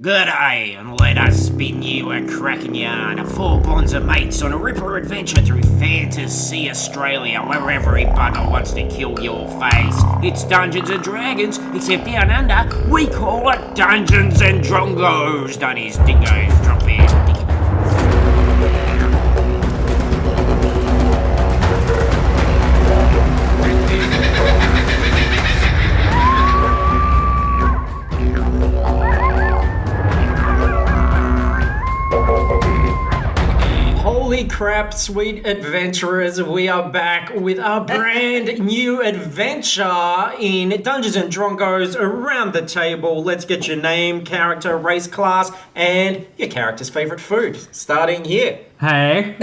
Gadai, and let us spin you a cracking yarn of four bonds of mates on a ripper adventure through Fantasy Australia, where every bugger wants to kill your face. It's Dungeons and Dragons, except down under, we call it Dungeons and Drongos. Dunnies, dingoes, drop in. Holy crap, sweet adventurers, we are back with our brand new adventure in Dungeons and Drongos. Around the table, let's get your name, character, race, class, and your character's favourite food. Starting here. Hey,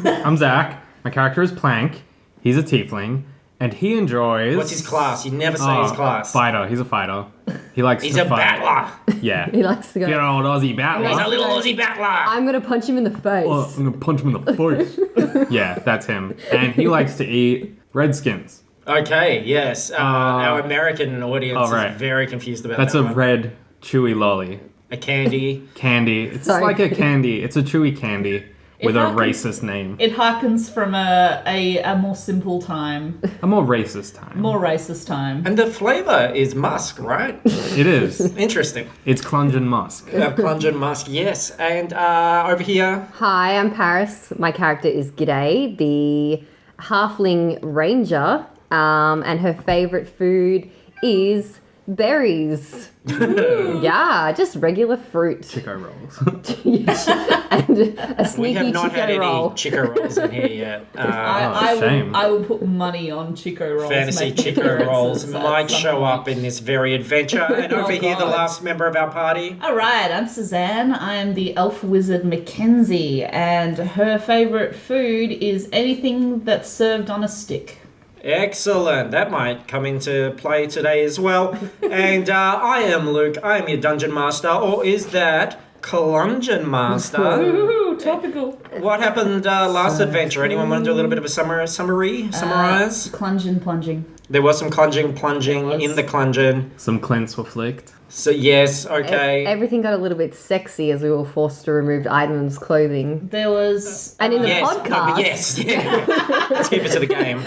I'm Zach. My character is Plank. He's a tiefling, and he enjoys... What's his class? You never say his class. Fighter. He's a fighter. He likes He's to a fight. battler. Yeah. He likes to go. Good old Aussie battler. He's a little Aussie battler. I'm gonna punch him in the face. Oh, I'm gonna punch him in the face. Yeah, that's him. And he likes to eat redskins. Okay, yes. Our American audience is very confused about That's that a one. red chewy lolly. A candy. Candy. It's Sorry. like a candy. It's a chewy candy with a racist name. It harkens from a more simple time, A more racist time. more racist time. And the flavour is musk, right? It is. Interesting. It's Clungeon Musk. Plunging musk, yes. And over here, Hi, I'm Paris. My character is Gadai, the halfling ranger, and her favourite food is berries. Yeah, just regular fruit. Chico rolls. And a we sneaky have not had Chico any roll. Chico rolls in here yet. shame. I will put money on Chico rolls. Fantasy making Chico appearances rolls at might some show point. up in this very adventure. And over here, the God. last member of our party. All right, I'm Suzanne. I am the elf wizard McKenzie, and her favourite food is anything that's served on a stick. Excellent. That might come into play today as well. And I am Luke. I am your dungeon master, or is that Clungeon Master? Ooh, topical. What happened last adventure? Anyone want to do a little bit of a summarize? Plunging. There was some plunging in the Clungeon. Some clints were flicked. So yes, okay. Everything got a little bit sexy as we were forced to remove items' clothing. There was... And in the Yes, podcast, no, but yes, yeah. Let's keep it to the game.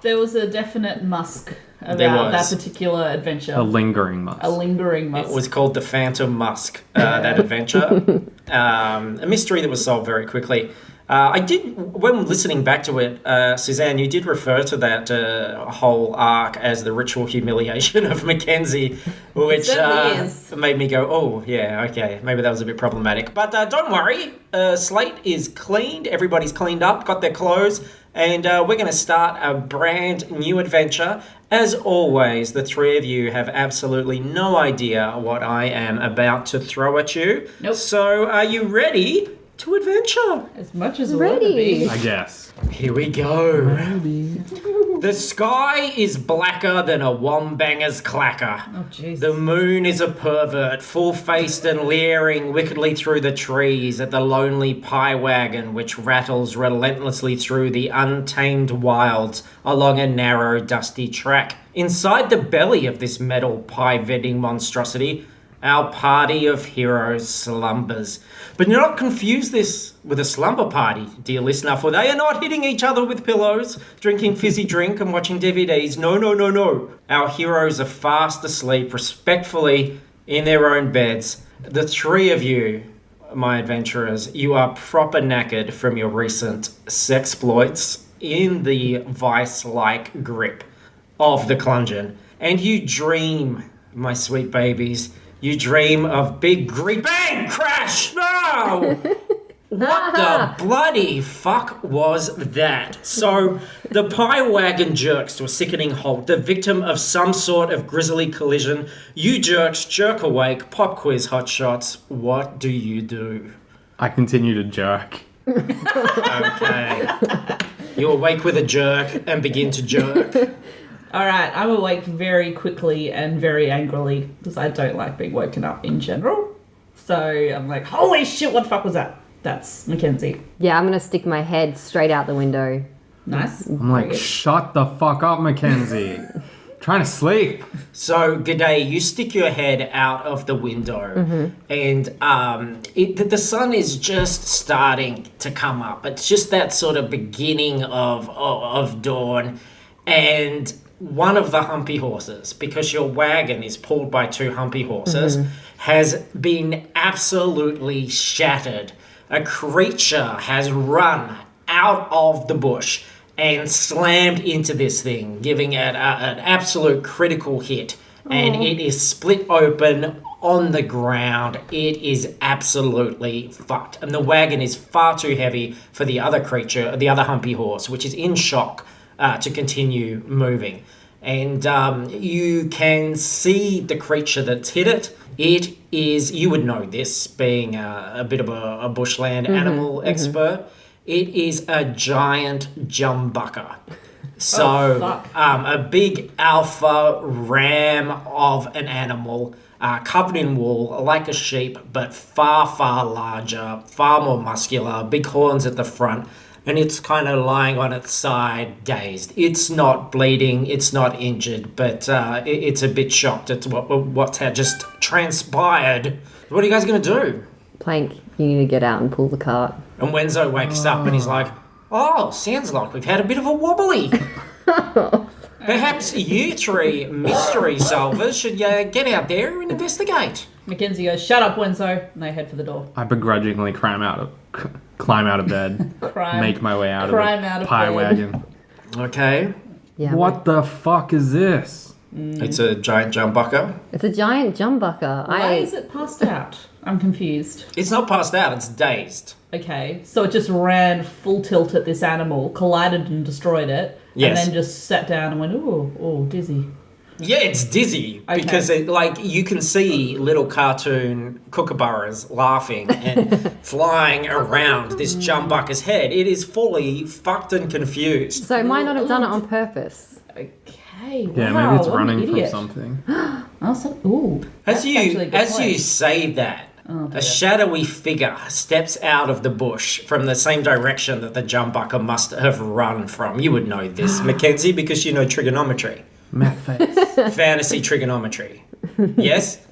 There was a definite musk There about was. that particular adventure. A lingering musk. A lingering musk. It was called the Phantom Musk, that adventure. A mystery that was solved very quickly. I did, when listening back to it, Suzanne, you did refer to that whole arc as the ritual humiliation of McKenzie, which certainly is. made me go, oh, yeah, okay, maybe that was a bit problematic. But don't worry, slate is cleaned, everybody's cleaned up, got their clothes, and we're going to start a brand new adventure. As always, the three of you have absolutely no idea what I am about to throw at you. Nope. So are you ready to adventure? As much as we want to Ready. be. I guess. Here we go. The sky is blacker than a wombanger's clacker. Oh, jeez. The moon is a pervert, full-faced and leering wickedly through the trees at the lonely pie wagon which rattles relentlessly through the untamed wilds along a narrow, dusty track. Inside the belly of this metal pie-vending monstrosity, our party of heroes slumbers. But do not confuse this with a slumber party, dear listener, for they are not hitting each other with pillows, drinking fizzy drink and watching DVDs. No, no, no, no. Our heroes are fast asleep, respectfully, in their own beds. The three of you, my adventurers, you are proper knackered from your recent sexploits in the vice-like grip of the Clungeon. And you dream, my sweet babies, you dream of big greed. Bang! Crash! No! What the bloody fuck was that? So, the pie wagon jerks to a sickening halt, the victim of some sort of grisly collision. You jerks jerk awake, pop quiz hot shots. What do you do? I continue to jerk. Okay. You awake with a jerk and begin to jerk. All right, I'm awake very quickly and very angrily because I don't like being woken up in general. So I'm like, holy shit, what the fuck was that? That's McKenzie. yeah, I'm gonna stick my head straight out the window. Nice. I'm like, shut the fuck up, McKenzie. Trying to sleep. So, Gadai, you stick your head out of the window, and the sun is just starting to come up. It's just that sort of beginning of dawn, and one of the humpy horses, because your wagon is pulled by two humpy horses, has been absolutely shattered. A creature has run out of the bush and slammed into this thing, giving it an absolute critical hit. And it is split open on the ground. It is absolutely fucked. And the wagon is far too heavy for the other creature, the other humpy horse, which is in shock to continue moving. And you can see the creature that's hit it. It is, you would know this, being a bit of a bushland animal expert. It is a giant jumbucker. So a big alpha ram of an animal, covered in wool, like a sheep, but far, far larger, far more muscular, big horns at the front, and it's kind of lying on its side, dazed. It's not bleeding, it's not injured, but it's a bit shocked at what's just transpired. What are you guys going to do? Plank, you need to get out and pull the cart. And Wenzo wakes up and he's like, oh, sounds like we've had a bit of a wobbly. Perhaps you three mystery solvers should get out there and investigate. McKenzie goes, shut up, Wenzo, and they head for the door. I begrudgingly climb out of bed, make my way out of the pie wagon. Okay. Yeah. What the fuck is this? It's a giant jumbucker. It's a giant jumbucker. Why is it passed out? I'm confused. It's not passed out, it's dazed. Okay, so it just ran full tilt at this animal, collided and destroyed it, Yes. and then just sat down and went, oh, dizzy. Yeah, it's dizzy because you can see little cartoon kookaburras laughing and flying around this jumbucker's head. It is fully fucked and confused. So it might not have done it on purpose. Okay, wow. Yeah, maybe it's what an running from idiot. something. As you point. say that, a shadowy figure steps out of the bush from the same direction that the jumbucker must have run from. You would know this, McKenzie, because you know trigonometry. Meth face. Fantasy trigonometry. Yes?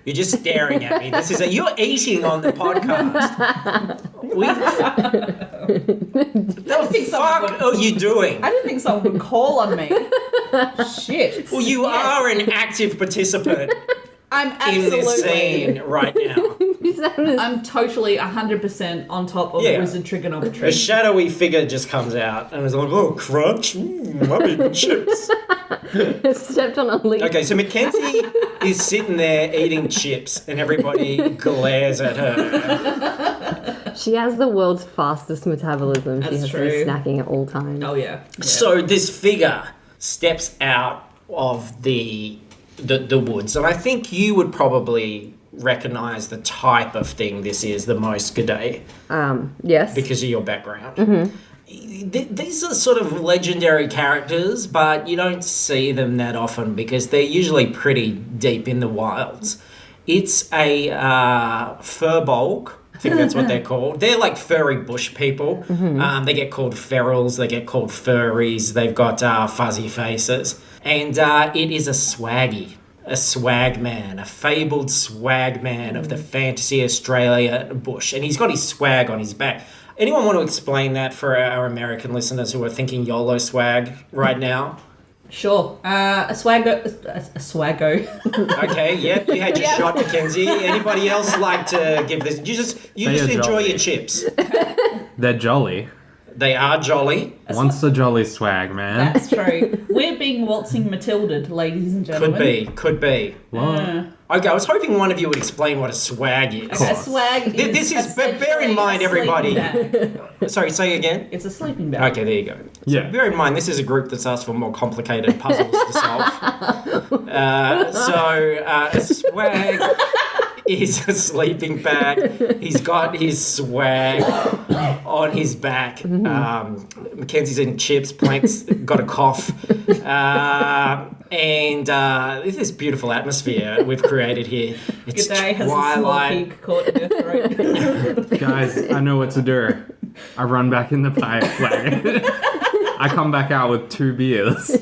You're just staring at me. You're eating on the podcast. The fuck are you doing? I didn't think someone would call on me. Shit. Well, you are an active participant I'm in this absolutely. scene right now. I'm totally 100% on top of Yeah. wizard trigonometry. A shadowy figure just comes out and is like, oh, crunch, I'm eating chips. Stepped on a leaf. Okay, so Mackenzie is sitting there eating chips and everybody glares at her. She has the world's fastest metabolism. She That's has true. to be snacking at all times. Oh, yeah. So this figure steps out of the woods, and I think you would probably recognize the type of thing this is the most, Gadai, Yes. because of your background. These are sort of legendary characters, but you don't see them that often because they're usually pretty deep in the wilds. It's a furbolg. I think that's what they're called. They're like furry bush people. They get called ferals, they get called furries, they've got fuzzy faces. And it is a swaggy, a swag man, a fabled swag man of the fantasy Australia bush. And he's got his swag on his back. Anyone want to explain that for our American listeners who are thinking YOLO swag right now? Sure. A swaggo. Okay, yeah, you had your shot, Mackenzie. Anybody else like to give this? You just enjoy jolly. your chips. They're jolly. They are jolly. Once a jolly swag, man. That's true. We're being waltzing Matilda'd, ladies and gentlemen. Could be. What? Okay, I was hoping one of you would explain what a swag is. A swag is This is, but bear in mind, everybody. Sorry, say again. It's a sleeping bag. Okay, there you go. Yeah. Bear in mind, this is a group that's asked for more complicated puzzles to solve. A swag is a sleeping bag. He's got his swag on his back. Mackenzie's eating chips. Plank's got a cough. And this beautiful atmosphere we've created here. It's Gadai has a small twilight. pig caught in her throat. Guys, I know what to do. I run back in the pie wagon. I come back out with 2 beers.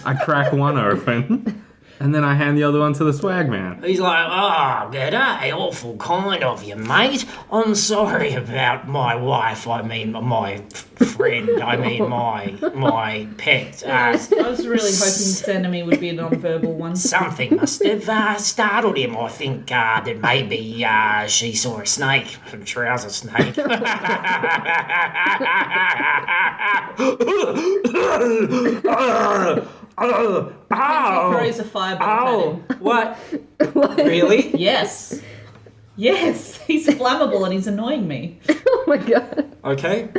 I crack one open, and then I hand the other one to the swag man. He's like, oh, Gadai, awful kind of you, mate. I'm sorry about my wife, I mean my friend, I mean my pet. I was really hoping Sanemi would be a non-verbal one. Something must have startled him. I think that maybe she saw a snake, a trouser snake. He throws a firebolt at him. What? Really? Yes. Yes, he's flammable and he's annoying me. Oh my god. Okay.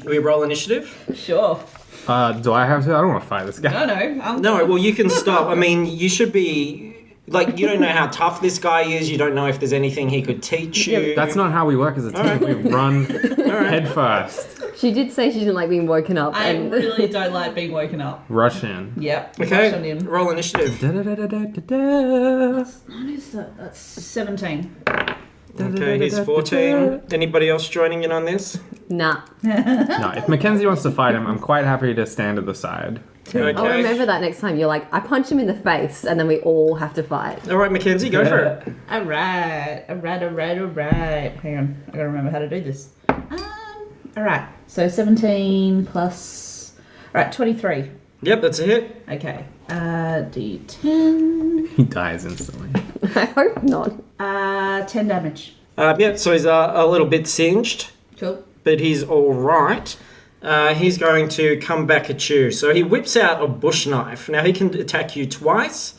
We roll initiative? Sure. Do I have to? I don't want to fight this guy. No. No, well, you can stop. I mean, you should be... Like, you don't know how tough this guy is. You don't know if there's anything he could teach you. That's not how we work as a team. We run head first. She did say she didn't like being woken up. I and really don't like being woken up. Rush in. Yep. Rush on Okay, in. roll initiative. Da-da-da-da-da-da. What is that? That's 17. Okay, he's 14. Anybody else joining in on this? Nah. No, if McKenzie wants to fight him, I'm quite happy to stand at the side. Okay. I'll remember that next time. You're like, I punch him in the face, and then we all have to fight. All right, McKenzie, go for it. Alright. Hang on. I gotta remember how to do this. Alright. So 17 plus... Alright, 23. Yep, that's a hit. Okay. D10. He dies instantly. I hope not. 10 damage. Yeah, so he's a little bit singed, Cool. but he's all right. He's going to come back at you. So he whips out a bush knife. Now he can attack you twice.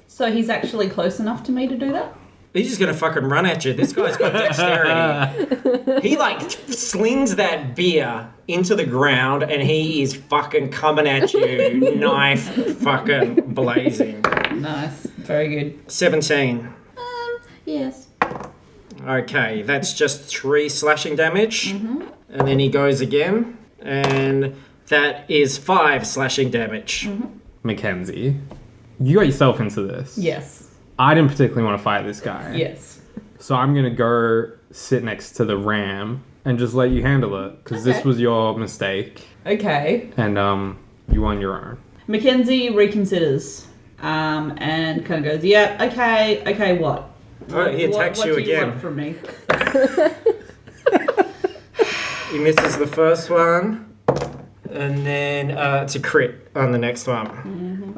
So he's actually close enough to me to do that? He's just gonna fucking run at you. This guy's got dexterity. He like slings that beer into the ground and he is fucking coming at you, knife fucking blazing. Nice. Very good. 17. Yes. Okay, that's just 3 slashing damage. And then he goes again. And that is 5 slashing damage. Mackenzie, you got yourself into this. Yes. I didn't particularly want to fight this guy. Yes. So I'm going to go sit next to the ram and just let you handle it. Because this Okay. was your mistake. Okay. And you on your own. Mackenzie reconsiders and kind of goes, yeah, okay, what? Alright, he attacks what you do you again. want from me? He misses the first one. And then it's a crit on the next one.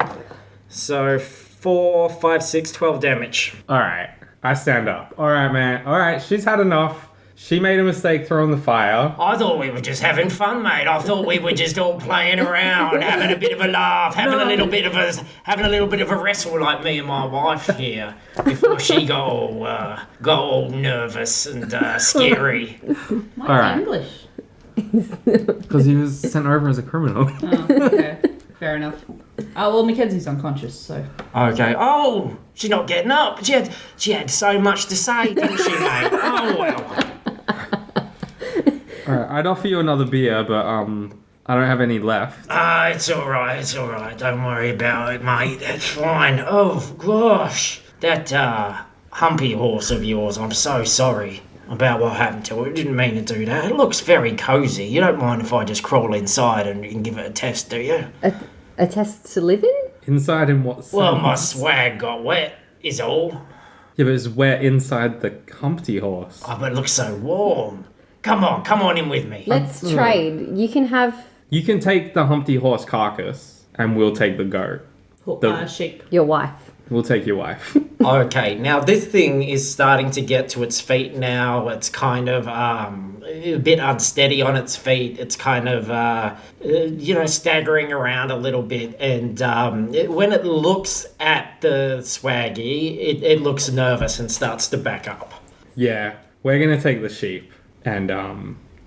So 4, 5, 6, 12 damage. All right. I stand up. All right, man. All right. She's had enough. She made a mistake throwing the fire. I thought we were just having fun, mate. I thought we were just all playing around, having a bit of a laugh, having a little bit of a wrestle like me and my wife here before she got all nervous and scary. Why All right. English? Because he was sent over as a criminal. Oh, okay. Fair enough. Oh, well, Mackenzie's unconscious, so... Okay. Oh, she's not getting up. She had so much to say, didn't she, mate? Oh well. All right. I'd offer you another beer, but I don't have any left. It's all right. Don't worry about it, mate. That's fine. Oh gosh, that humpy horse of yours. I'm so sorry about what happened to it. Didn't mean to do that. It looks very cozy. You don't mind if I just crawl inside and give it a test, do you? A test to live in? Inside in what sense? Well, my swag got wet, is all. Yeah, but it's where inside the Humpty horse. Oh, but it looks so warm. Come on in with me. Let's trade. You can have You can take the Humpty horse carcass, and we'll take the goat. sheep. your wife. We'll take your wife. Okay, now this thing is starting to get to its feet now. It's kind of a bit unsteady on its feet. It's kind of, staggering around a little bit. And when it looks at the swaggy, it looks nervous and starts to back up. Yeah, we're gonna take the sheep, and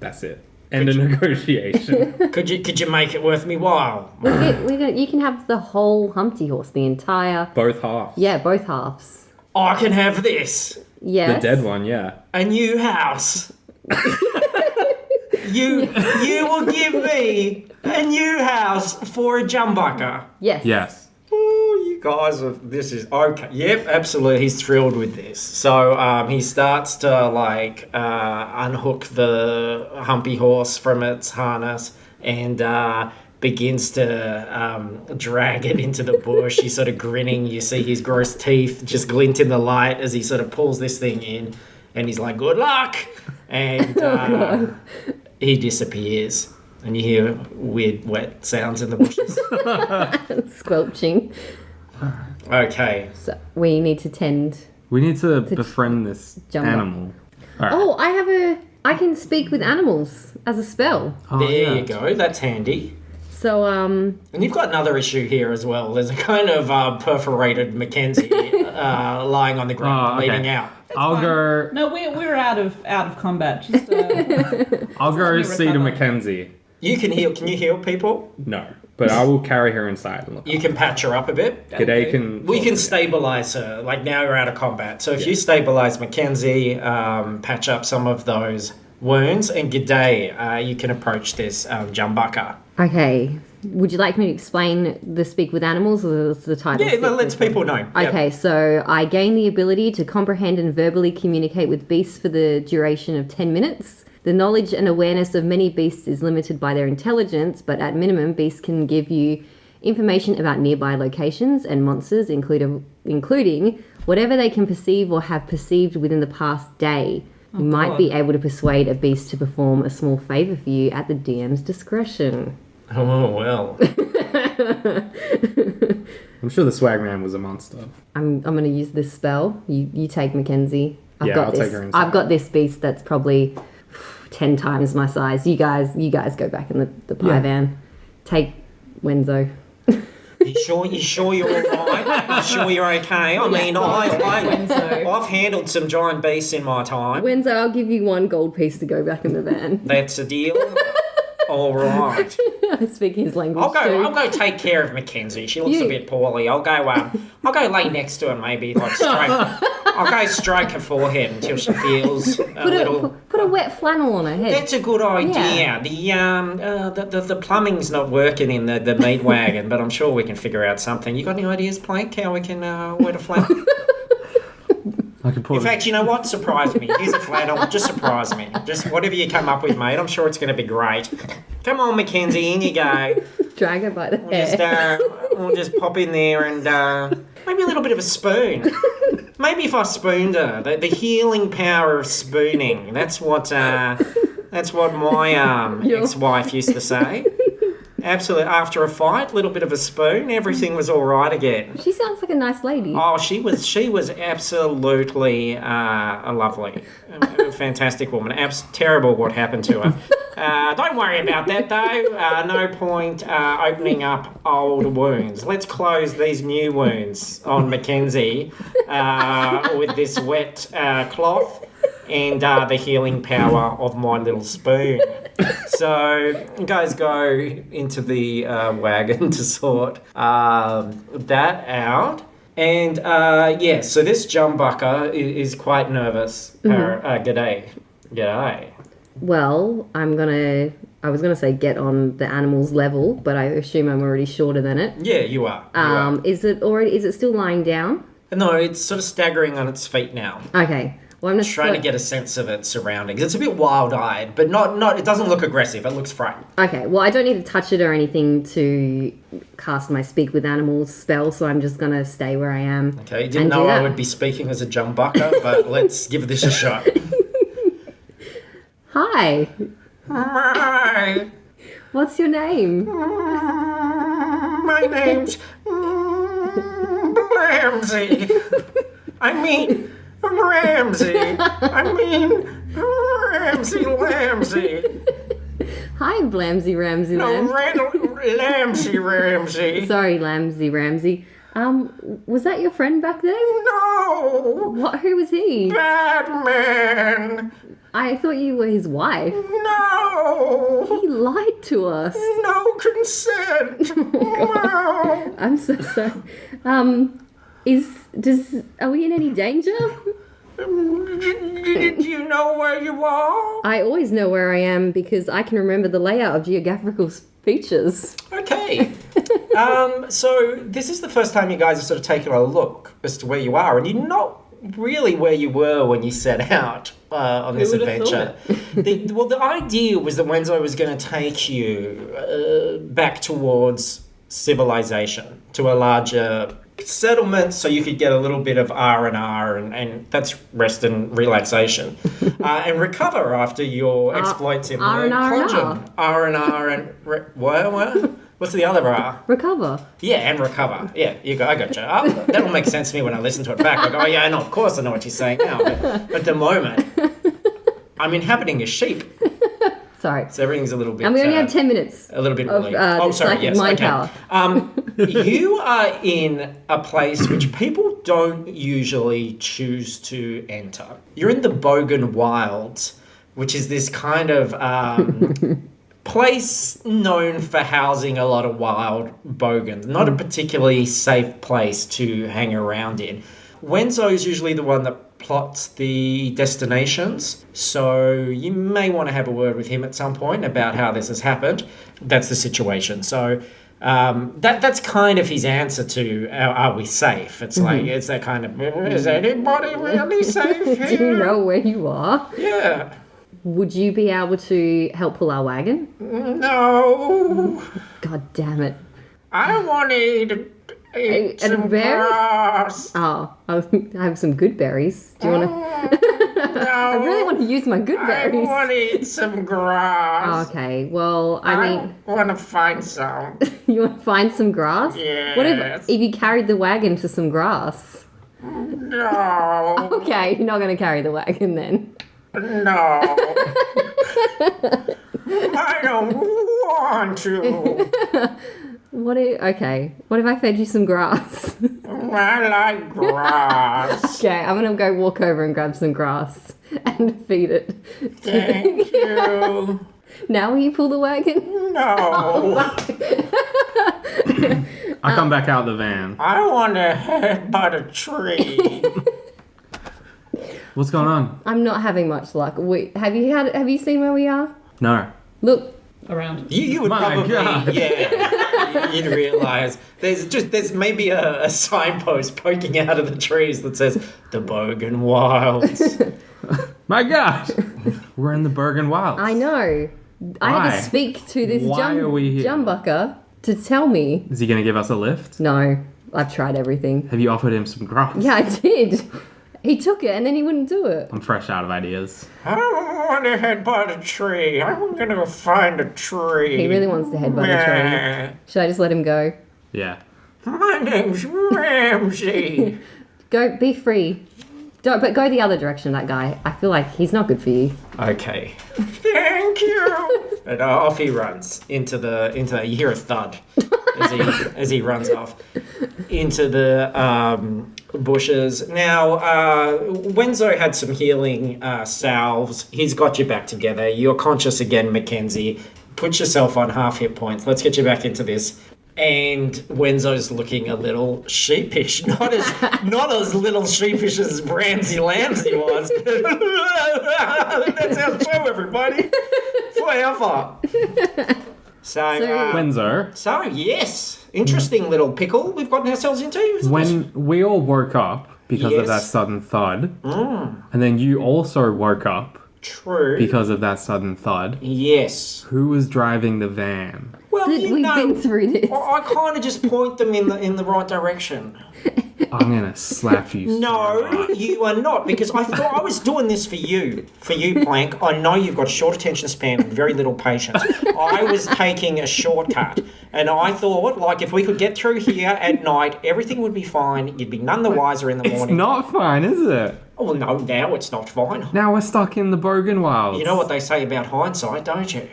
that's it. End of negotiation. Could you make it worth me while? You can have the whole Humpty horse, the entire. Both halves. Yeah, both halves. I can have this. Yes. The dead one, yeah. A new house. You will give me a new house for a jumbucker. Yes. Yes. Oh, you guys this is okay. Yep, absolutely. He's thrilled with this. So he starts to unhook the humpy horse from its harness and begins to drag it into the bush. He's sort of grinning. You see his gross teeth just glint in the light as he sort of pulls this thing in. And he's like, good luck! And he disappears. And you hear weird wet sounds in the bushes. Squelching. Okay. So we need to tend. We need to befriend this jump up. animal. All right. Oh, I can speak with animals as a spell. Oh, There yeah. you go. That's handy. So, And you've got another issue here as well. There's a kind of perforated McKenzie lying on the ground, okay. bleeding out. I'll go. No, we're out of combat. Just I'll go me see to recover. Mackenzie. You can heal. Can you heal people? No, but I will carry her inside and look. You can patch her up a bit. G'day can. We can stabilize her. Like now you're out of combat. So if you stabilize Mackenzie, patch up some of those wounds, and Gadai, you can approach this Jumbucker. okay. Would you like me to explain the speak with animals, or is the title? Yeah, Speak let's with- people know. Yep. Okay, so I gain the ability to comprehend and verbally communicate with beasts for the duration of 10 minutes. The knowledge and awareness of many beasts is limited by their intelligence, but at minimum, beasts can give you information about nearby locations and monsters, including whatever they can perceive or have perceived within the past day. You might be able to persuade a beast to perform a small favor for you at the DM's discretion. Oh well. I'm sure the swagman was a monster. I'm going to use this spell. You take Mackenzie. I'll take her inside. I've got this beast that's probably 10 times my size. You guys go back in the pie van. Take Wenzo. You sure you're all right? You sure you're okay? I mean, Wenzo. I've handled some giant beasts in my time. Wenzo, I'll give you 1 gold piece to go back in the van. That's a deal. All right. I speak his language I'll too. go take care of Mackenzie. She looks a bit poorly. I'll go lay next to her, maybe like I'll go stroke her forehead until she feels a little. Put a wet flannel on her head. That's a good idea. The plumbing's not working in the meat wagon, but I'm sure we can figure out something. You got any ideas, Plank? How we can wet a flannel? I could pull In fact, you know what? Surprise me. Here's a flannel. Just surprise me. Just whatever you come up with, mate. I'm sure it's going to be great. Come on, Mackenzie. In you go. Drag her by the hair. We'll just pop in there and maybe a little bit of a spoon. Maybe if I spooned her, the healing power of spooning. That's what my ex-wife used to say. Absolutely. After a fight, little bit of a spoon, everything was all right again. She sounds like a nice lady. Oh, she was absolutely a lovely, a fantastic woman. Terrible what happened to her. Don't worry about that though. No point opening up old wounds. Let's close these new wounds on Mackenzie with this wet cloth and the healing power of my little spoon. So you guys go into the wagon to sort that out. And so this Jumbucker is quite nervous. G'day. G'day. Well, I was gonna say get on the animal's level, but I assume I'm already shorter than it. Yeah, you are. Is it still lying down? No, it's sort of staggering on its feet now. Okay. Well, I'm just Trying to get a sense of its surroundings. It's a bit wild-eyed, but not. It doesn't look aggressive. It looks frightened. Okay, well, I don't need to touch it or anything to cast my Speak with Animals spell, so I'm just going to stay where I am. Okay, you didn't know I would be speaking as a Jumbucker, but let's give this a shot. Hi, Hi, what's your name? my name's Ramsey. Ramsey Lamsey. Hi, Blamsy Ramsey No, Lamsey. Ramsey. Sorry, Lamsey Ramsey. Was that your friend back there? No, Who was he? Batman. I thought you were his wife. No, He lied to us. no consent. No. I'm so sorry. Are we in any danger? Do you know where you are? I always know where I am because I can remember the layout of geographical features. Okay. So this is the first time you guys have sort of taken a look as to where you are, and you're not really where you were when you set out on this Who would have adventure. The idea was that Wenzo was going to take you back towards civilization, to a larger settlement, so you could get a little bit of R&R, and that's rest and relaxation, and recover after your exploits in the Clodgen. R&R and... What? What's the other R? Recover. Yeah, and recover. Yeah, I got you. That'll make sense to me when I listen to it back. I go, oh yeah, I know, of course I know what you're saying now. But at the moment, I'm inhabiting a sheep. Sorry. So everything's a little bit... And we only have 10 minutes. A little bit of psychic mind power. You are in a place which people don't usually choose to enter. You're in the Bogan Wilds, which is this kind of place known for housing a lot of wild bogans. Not a particularly safe place to hang around in. Wenzo is usually the one that plots the destinations, so you may want to have a word with him at some point about how this has happened. That's the situation. So that's kind of his answer to are we safe? It's like, it's that kind of, is anybody really safe here? Do you know where you are? Yeah. Would you be able to help pull our wagon? No. God damn it. I want to eat And some berries? grass. Oh, I have some good berries. Do you want to... No. I really want to use my good I berries. want to eat some grass. Okay, well, I mean, I want to find some. you want to find some grass? Yes. What if you carried the wagon to some grass? No. Okay, you're not going to carry the wagon then. No. I don't want to. What if I fed you some grass? I like grass. Okay, I'm going to go walk over and grab some grass and feed it. Thank you. Now will you pull the wagon? No. I come back out the van. I want to headbutt a tree. What's going on? I'm not having much luck. Have you seen where we are? No. Look. Around. You would My probably, God. yeah, you'd realise there's maybe a signpost poking out of the trees that says the Bogan Wilds. My gosh. We're in the Bogan Wilds. I know. I had Why? to speak to this Why are we here? jumbucker to tell me. Is he going to give us a lift? No, I've tried everything. Have you offered him some grass? Yeah, I did. He took it and then he wouldn't do it. I'm fresh out of ideas. I want to headbutt a tree. I'm going to go find a tree. He really wants to headbutt a tree. Should I just let him go? Yeah. My name's Ramsey. Go, be free. But go the other direction, that guy. I feel like he's not good for you. Okay. Thank you. And off he runs into you hear a thud as he runs off into the bushes. Now, Wenzo had some healing salves. He's got you back together. You're conscious again, McKenzie. Put yourself on half hit points. Let's get you back into this. And Wenzo's looking a little sheepish. Not as little sheepish as Ramsey Lamsey was. That's our show, everybody. Forever. So, Wenzo, so yes. Interesting little pickle we've gotten ourselves into. when we all woke up because of that Yes. sudden thud, and then you also woke up True. because of that sudden thud, Yes. who was driving the van? Well, you We've know, been through this. I kind of just point them in the right direction. I'm going to slap you. so No, hard. you are not, because I thought I was doing this for you, Plank. I know you've got short attention span and very little patience. I was taking a shortcut, and I thought, like, if we could get through here at night, everything would be fine. You'd be none the wiser in the It's morning. not fine, is it? Oh, well, no, now it's not fine. Now we're stuck in the Bogan Wilds. You know what they say about hindsight, don't you?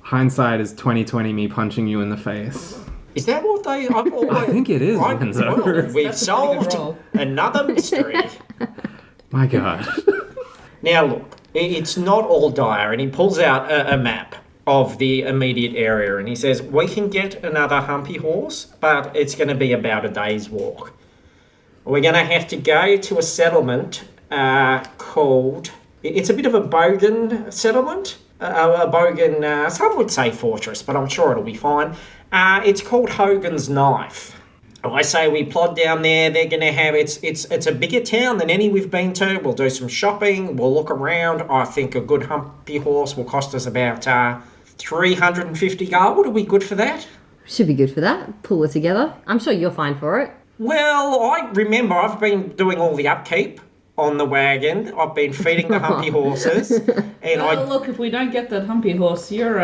Hindsight is 2020 me punching you in the face. Is that what they... I think it is, Right, Enzo. well, we've That's a pretty good solved roll. another mystery. My God. Now, look, it's not all dire, and he pulls out a map of the immediate area, and he says, we can get another humpy horse, but it's going to be about a day's walk. We're going to have to go to a settlement called... It's a bit of a bogan settlement, a bogan, some would say fortress, but I'm sure it'll be fine. It's called Hogan's Knife. I say we plod down there. They're going to have it's a bigger town than any we've been to. We'll do some shopping. We'll look around. I think a good humpy horse will cost us about 350 gold. Are we good for that? Should be good for that. Pull it together. I'm sure you're fine for it. Well, I remember I've been doing all the upkeep on the wagon. I've been feeding the humpy horses, and Well, look, if we don't get that humpy horse, your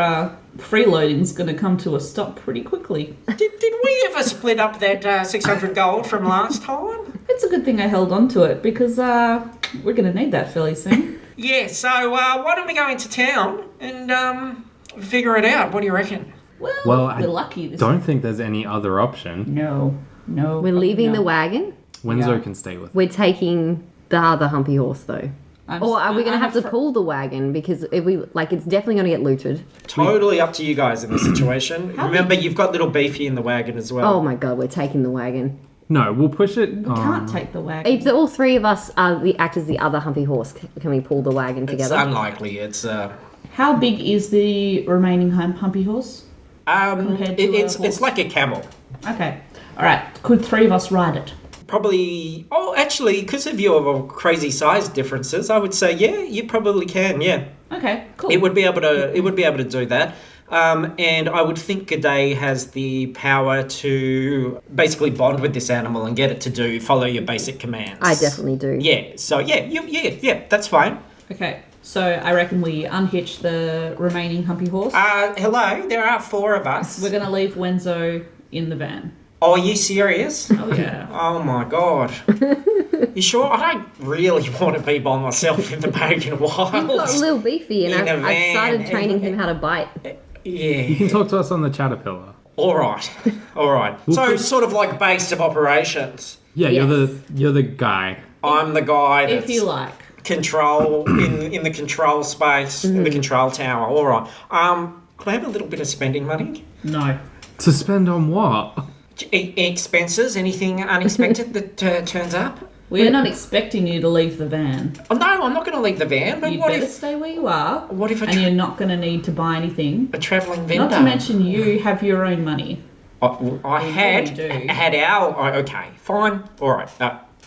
freeloading's going to come to a stop pretty quickly. Did we ever split up that 600 gold from last time? It's a good thing I held on to it because we're going to need that fairly soon. Yeah. So why don't we go into town and figure it out? What do you reckon? Well, we're lucky. This Don't think there's any other option. No. We're leaving the wagon. Windsor Yeah. can stay with. We're taking the other humpy horse though. Or are we going to have to pull the wagon? Because if we it's definitely going to get looted. Totally up to you guys in this situation. Remember, you've got little Beefy in the wagon as well. Oh my god, we're taking the wagon. No, we'll push it. We can't take the wagon. If all three of us act as the other humpy horse, can we pull the wagon It's together? unlikely. It's How big is the remaining humpy horse? Compared to a it's horse? like a camel. Okay. All right. Could three of us ride it? Probably. Oh, actually, because of your crazy size differences, I would say you probably can. Yeah, Okay. Cool. it would be able to do that. And I would think Gadai has the power to basically bond with this animal and get it to follow your basic commands. I definitely do. Yeah. So yeah, that's fine. Okay. So I reckon we unhitch the remaining humpy horse. Hello, there are 4 of us. We're going to leave Wenzo in the van. Oh, are you serious? Oh, yeah. Oh my god. You sure? I don't really want to be by myself in the Bogan Wilds. You've got a little Beefy, and In a I've van, started and- training him how to bite. You can Yeah. talk to us on the Caterpillar. All right. So sort of like base of operations. Yeah, Yes. you're the guy. I'm the guy If that's you like. control in the control space, in the control tower. All right. Can I have a little bit of spending money? No. To spend on what? Expenses? Anything unexpected that turns up? We're not expecting you to leave the van. Oh, no, I'm not going to leave the van. But You'd what better if stay where you are. What if And you're not going to need to buy anything. a travelling vendor? Not to mention you have your own money. I had do. okay, fine, all right.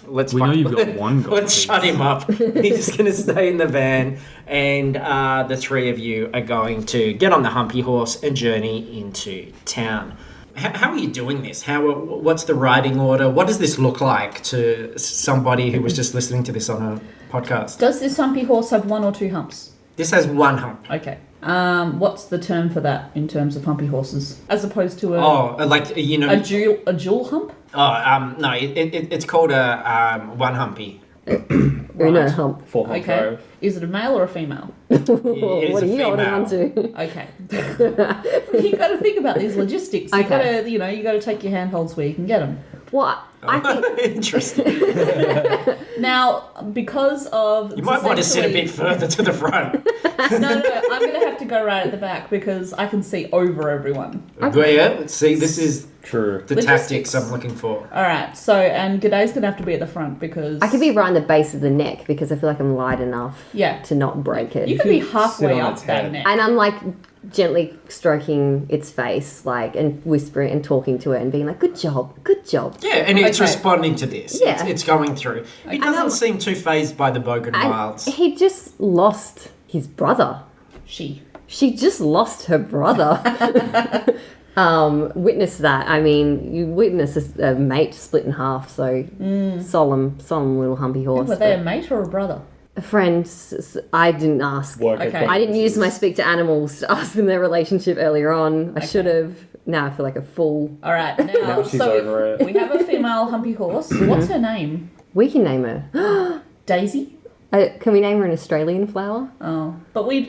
Let's. We know you've got one gold Let's piece. shut him up. He's going to stay in the van, and the 3 of you are going to get on the humpy horse and journey into town. How are you doing this? What's the riding order? What does this look like to somebody who was just listening to this on a podcast? Does this humpy horse have 1 or 2 humps? This has 1 hump. Okay. What's the term for that in terms of humpy horses? As opposed to a a dual hump? No, it's called a 1 humpy. Uno hump. 4 hump Okay. drive. Is it a male or a female? It is What a are you holding female. on to? Okay. You got to think about these logistics. You Okay. got to, you got to take your handholds where you can get them. Well, I think Interesting. Now, because of You might want to sit a bit further to the front. No, I'm going to have to go right at the back because I can see over everyone. Yeah, see, this is True. the Logistics. tactics I'm looking for. All right. So, and Gadai's going to have to be at the front because I could be right in the base of the neck because I feel like I'm light enough Yeah. to not break it. You can be sit halfway on up its that head. neck. And I'm like gently stroking its face, like, and whispering and talking to it and being like, good job. Yeah, and it's Okay. responding to this. Yeah. It's going through. It doesn't seem too phased by the Bogan And Wilds. he just lost his brother. She just lost her brother. Witness that. I mean, you witness a mate split in half, so solemn little humpy horse. Were they a but mate or a brother? a friend, I didn't ask. Okay. I didn't use my speak to animals to ask them their relationship earlier on. I should have. Now I feel like a fool. All right. Now, Now she's so over it. we have a female humpy horse. What's her name? We can name her. Daisy. Can we name her an Australian flower? Oh, but we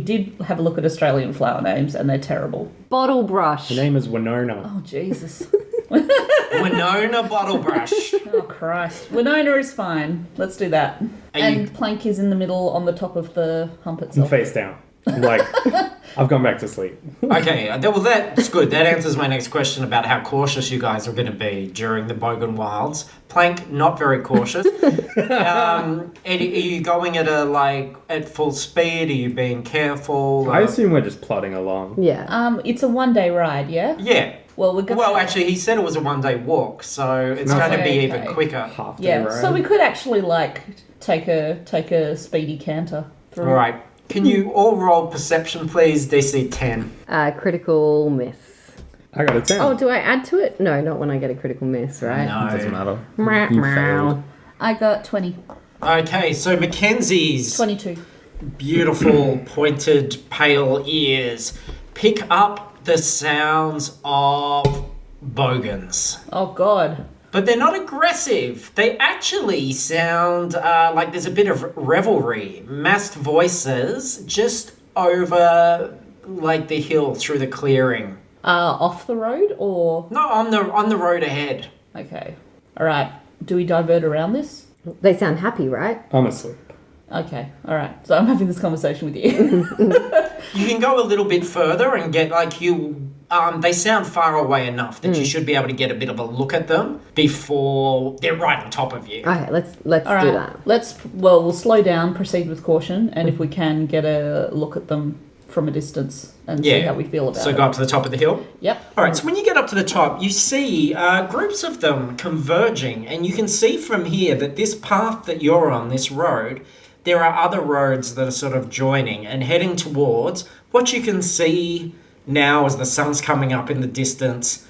did have a look at Australian flower names and they're terrible. Bottle brush. Her name is Winona. Oh Jesus. Winona Bottlebrush. Oh Christ. Winona is fine. Let's do that. And Plank is in the middle on the top of the hump And itself. face down. Like, I've gone back to sleep. Okay, well that's good. That answers my next question about how cautious you guys are going to be during the Bogan Wilds. Plank, not very cautious. Are you going at full speed? Are you being careful? I assume we're just plodding along. Yeah. It's a 1 day ride, yeah? Yeah. Well, we're gonna. Well, actually, he said it was a 1-day walk, so it's No, going to be okay. even quicker. Half day yeah. ride. So we could actually like take a speedy canter through. All right. Can you all roll perception, please? DC 10. Critical miss. I got a 10. Oh, do I add to it? No, not when I get a critical miss, right? Doesn't matter. Meow, You meow. failed. I got 20. Okay, so Mackenzie's 22. beautiful pointed pale ears pick up the sounds of bogans. Oh God. But they're not aggressive. They actually sound like there's a bit of revelry, massed voices just over like the hill through the clearing. Off the road or No, on the road ahead. okay. All right. Do we divert around this? They sound happy, right? I'm asleep. Okay. All right. So I'm having this conversation with you. You can go a little bit further and get like you. They sound far away enough that you should be able to get a bit of a look at them before they're right on top of you. Okay, let's All do right. that. We'll slow down, proceed with caution, and if we can get a look at them from a distance and see how we feel about So it. go up to the top of the hill. Yep. All right, so when you get up to the top, you see groups of them converging, and you can see from here that this path that you're on, this road, there are other roads that are sort of joining and heading towards what you can see now as the sun's coming up in the distance,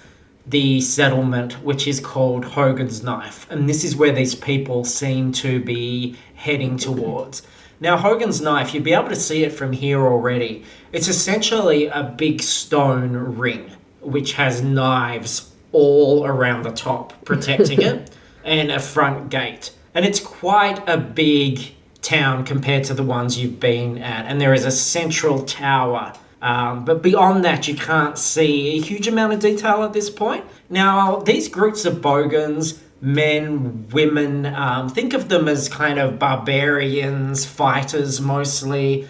the settlement, which is called Hogan's Knife. And this is where these people seem to be heading towards. Now, Hogan's Knife, you'll be able to see it from here already. It's essentially a big stone ring, which has knives all around the top, protecting it, and a front gate. And it's quite a big town compared to the ones you've been at. And there is a central tower. But beyond that, you can't see a huge amount of detail at this point. Now, these groups of bogans, men, women, think of them as kind of barbarians, fighters mostly,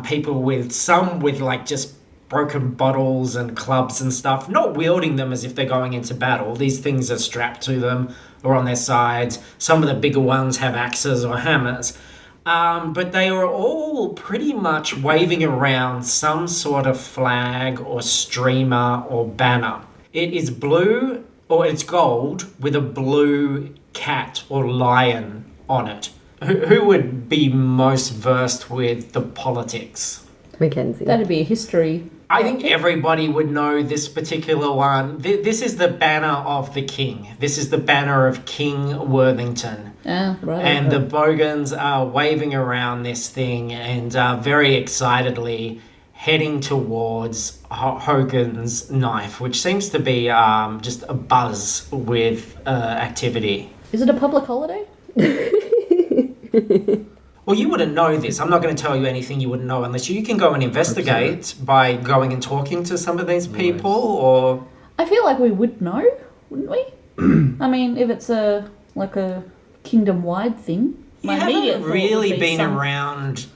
people with like just broken bottles and clubs and stuff, not wielding them as if they're going into battle. These things are strapped to them or on their sides. Some of the bigger ones have axes or hammers. But they are all pretty much waving around some sort of flag or streamer or banner. It is blue, or it's gold, with a blue cat or lion on it. Who would be most versed with the politics? Mackenzie. That'd be a history. I think everybody would know this particular one. This is the banner of the king. This is the banner of King Worthington. Ah, right. And the bogans are waving around this thing and very excitedly heading towards Hogan's Knife, which seems to be just a buzz with activity. Is it a public holiday? Well, you wouldn't know this. I'm not going to tell you anything you wouldn't know unless you can go and investigate by going and talking to some of these people or... I feel like we would know, wouldn't we? I mean, if it's a kingdom-wide thing. You My immediate haven't thought really would be been some- around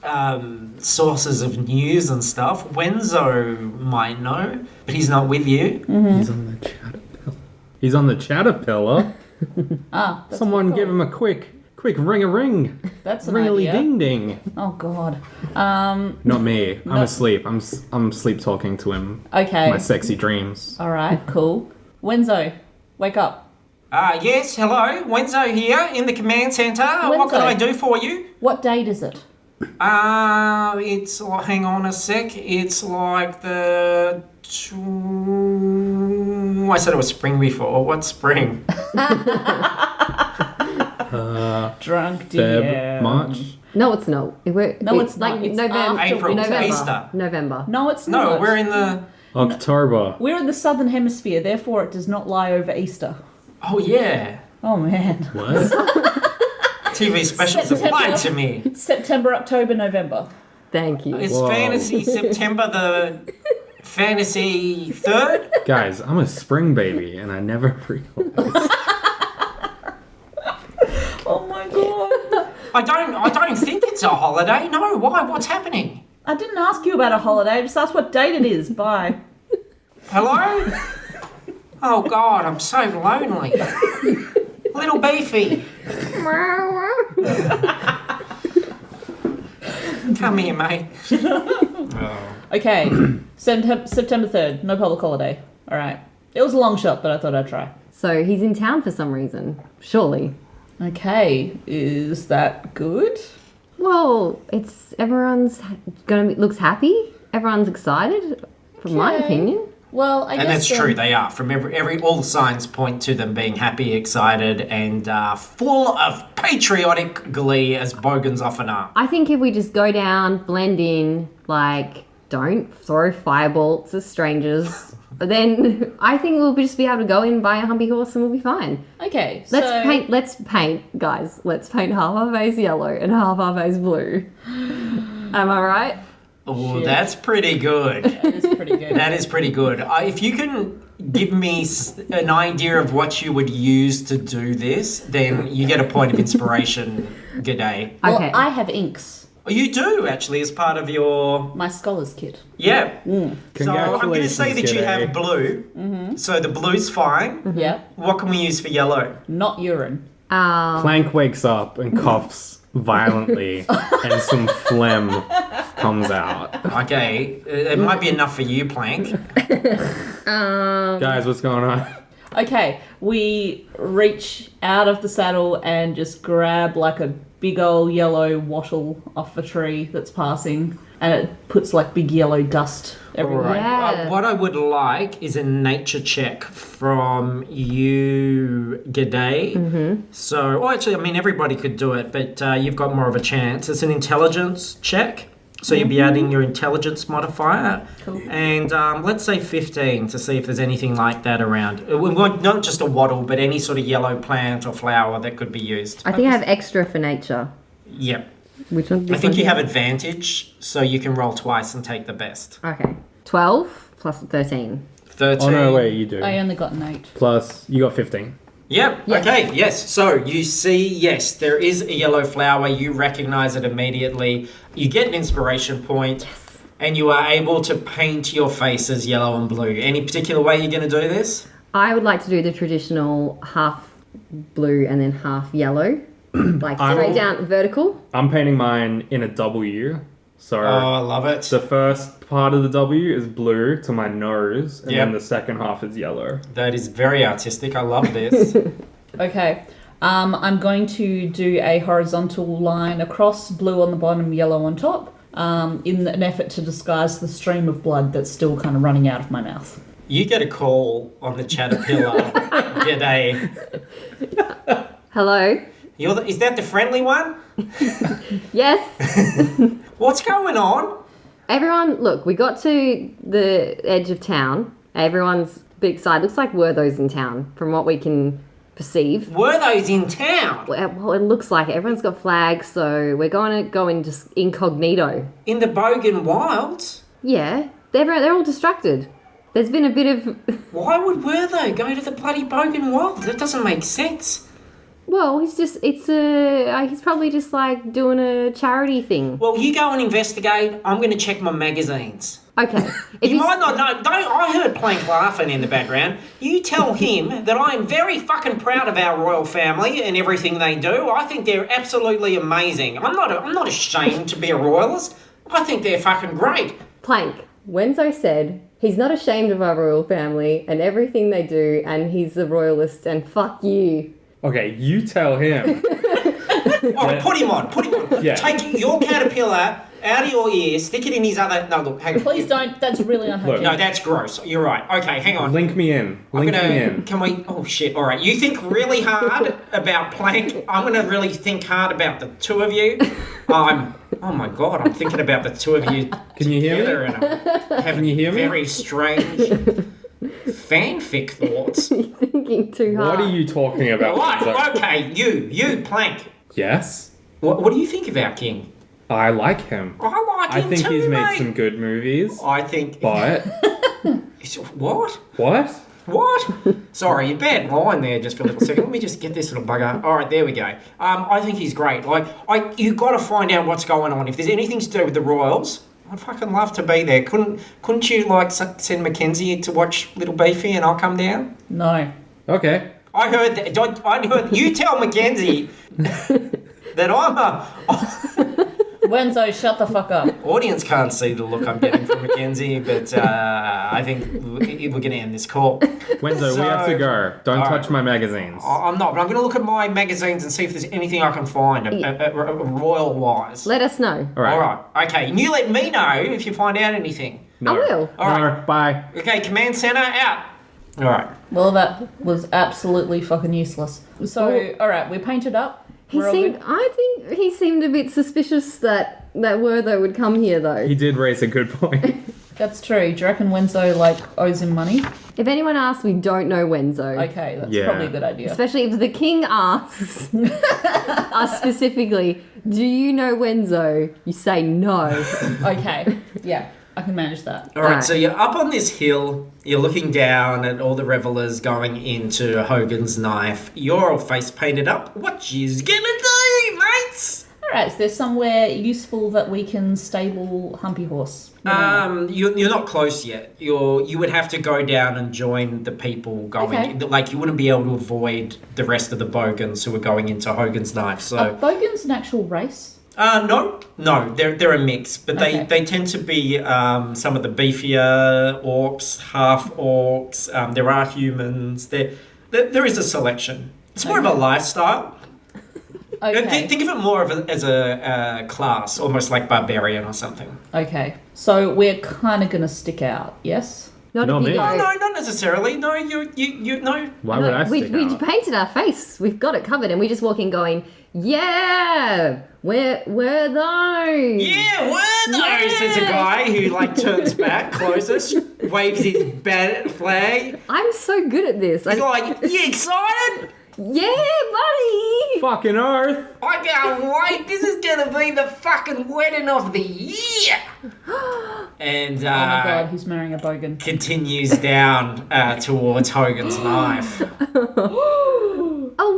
sources of news and stuff. Wenzo might know, but he's not with you. He's on the caterpillar. He's on the caterpillar. Ah, that's Someone what give I him a quick ring-a-ring. thought. That's an Ringly idea. ding ding. Oh God. Not me. I'm No. asleep. I'm sleep talking to him. Okay. My sexy dreams. All right. Cool. Wenzo, wake up. Yes, hello. Wenzo here in the command center. What can Wenzo. I do for you? What date is it? It's like, hang on a sec. It's like the... I said it was spring before. What's spring? Drunk Feb, DM. March. No, it's not. It's like not. It's November. after April, November. Easter. November. No, it's not. No, we're in the... October. We're in the southern hemisphere, therefore it does not lie over Easter. Oh, yeah. Oh man. What? TV specials September. applied to me. September, October, November. Thank you. Is Whoa. Fantasy September the Fantasy 3rd? Guys, I'm a spring baby, and I never realized. Oh my god. I don't think it's a holiday. No, why? What's happening? I didn't ask you about a holiday, I just asked what date it is. Bye. Hello? Oh God, I'm so lonely. Little beefy. Come here, mate. Oh. Okay. September 3rd, no public holiday. Alright. It was a long shot, but I thought I'd try. So he's in town for some reason. Surely. Okay, is that good? Well, it's everyone's looks happy. Everyone's excited, from my Okay. opinion. Well, I guess. And that's true, they are. From all the signs point to them being happy, excited, and full of patriotic glee, as Bogans often are. I think if we just go down, blend in, like, don't throw firebolts at strangers, then I think we'll just be able to go in, buy a Humpy horse, and we'll be fine. Okay, Let's paint, guys. Let's paint half our face yellow and half our face blue. Am I right? Oh, Shit. that's pretty good. That is pretty good. That is pretty good. If you can give me an idea of what you would use to do this, then you get a point of inspiration, Gadai. Well, Okay. I have inks. Oh, you do, actually, as part of your... My scholar's kit. Yeah. So I'm going to say that you Gadai. have blue. So the blue's fine. Yeah. What can we use for yellow? Not urine. Plank wakes up and coughs violently, and some phlegm comes out. Okay, it might be enough for you, Plank. Guys, what's going on? Okay, we reach out of the saddle and just grab like a big old yellow wattle off a tree that's passing, and it puts like big yellow dust everywhere. Alright. Yeah. What I would like is a nature check from you, Gadai. So, actually, I mean, everybody could do it, but you've got more of a chance. It's an intelligence check. So you'll be adding your intelligence modifier. Cool. And let's say 15 to see if there's anything like that around. We want not just a wattle, but any sort of yellow plant or flower that could be used. I think I have extra for nature. Yep. Which one? I think you have advantage, so you can roll twice and take the best. Okay. 12 plus 13. 13. Oh no, wait, you do. I only got an 8. Plus, you got 15. Yep. Yeah. Okay. Yes. So you see, yes, there is a yellow flower. You recognize it immediately. You get an inspiration point, and you are able to paint your faces yellow and blue. Any particular way you're going to do this? I would like to do the traditional half blue and then half yellow. Like straight down vertical. I'm painting mine in a W. So Oh, I love it. the first part of the W is blue to my nose, and Yep. then the second half is yellow. That is very artistic. I love this. Okay. I'm going to do a horizontal line across, blue on the bottom, yellow on top, in an effort to disguise the stream of blood that's still kind of running out of my mouth. You get a call on the Caterpillar. G'day. Hello? Is that the friendly one? Yes? What's going on? Everyone, look, we got to the edge of town. Everyone's big side. Looks like Wertho's in town, from what we can perceive. Were those in town? Well, it looks like it. Everyone's got flags, so we're going to go in just incognito. In the Bogan Wilds? Yeah, they're all distracted. There's been a bit of... Why would Wertho go to the bloody Bogan Wilds? That doesn't make sense. Well, he's probably just like doing a charity thing. Well, you go and investigate. I'm going to check my magazines. Okay. If You he's- might not know. I heard Plank laughing in the background. You tell him that I am very fucking proud of our royal family and everything they do. I think they're absolutely amazing. I'm not ashamed to be a royalist. I think they're fucking great. Plank, Wenzo said he's not ashamed of our royal family and everything they do, and he's a royalist, and fuck you. Okay, you tell him. All right, put him on. Yeah. Take your caterpillar out of your ear, stick it in his other... No, look, hang on. Please don't. That's really unhygienic. No, that's gross. You're right. Okay, hang on. Link me in. I'm Link gonna, me in. Can we... Oh, shit. All right. You think really hard about Plank. I'm going to really think hard about the two of you. Oh, my God. I'm thinking about the two of you Can you hear together, me? and I'm having Can you hear me? very strange fanfic thoughts. Thinking too hard. What are you talking about? What? Wenzo? Okay, you, Plank. Yes, What do you think about King? I like him. I like I him think too, he's made mate. some good movies. I think... But What? what? What? Sorry, you bad line there just for a little second. Let me just get this little bugger. All right, there we go. I think he's great. You got to find out what's going on. If there's anything to do with the Royals, I'd fucking love to be there. Couldn't you send McKenzie to watch Little Beefy and I'll come down? No. Okay. I heard that. I heard you tell McKenzie that I'm a. Wenzo, shut the fuck up. Audience can't see the look I'm getting from McKenzie, but I think we're going to end this call. Wenzo, we have to go. Don't all touch right. my magazines. I'm not, but I'm going to look at my magazines and see if there's anything I can find royal-wise. Let us know. All right. All right. Okay, and you let me know if you find out anything. No. I will. All right. No, bye. Okay, Command Center, out. All right. Well, that was absolutely fucking useless. So, alright, we're painted up. We're all good. I think he seemed a bit suspicious that Werther would come here, though. He did raise a good point. That's true. Do you reckon Wenzo, owes him money? If anyone asks, we don't know Wenzo. Okay, that's Yeah. probably a good idea. Especially if the king asks us specifically, do you know Wenzo? You say no. Okay, yeah, I can manage that. All right, Alright. so you're up on this hill. You're looking down at all the revelers going into Hogan's Knife. You're all face painted up. What you's gonna do, mates? Alright, is there somewhere useful that we can stable Humpy Horse? You're not close yet. You would have to go down and join the people going. Okay. Like you wouldn't be able to avoid the rest of the Bogans who are going into Hogan's Knife. So. Are Bogans an actual race? No, they're a mix, but Okay. they tend to be some of the beefier orcs, half orcs. There are humans. There is a selection. It's more of a lifestyle. Okay. Think of it more as a class, almost like barbarian or something. Okay, so we're kind of going to stick out, yes? Not Not if you me. go. No, not necessarily. No, you no. Why would I we stick out? painted our face. We've got it covered, and we just walk in going, yeah, we're those. Yeah, were those? There's a guy who turns back closest, waves his flag. I'm so good at this. He's like, you excited? Yeah, buddy. Fucking Earth! I can't wait. This is gonna be the fucking wedding of the year. And Oh my god, he's marrying a Bogan. continues down towards Hogan's Knife. A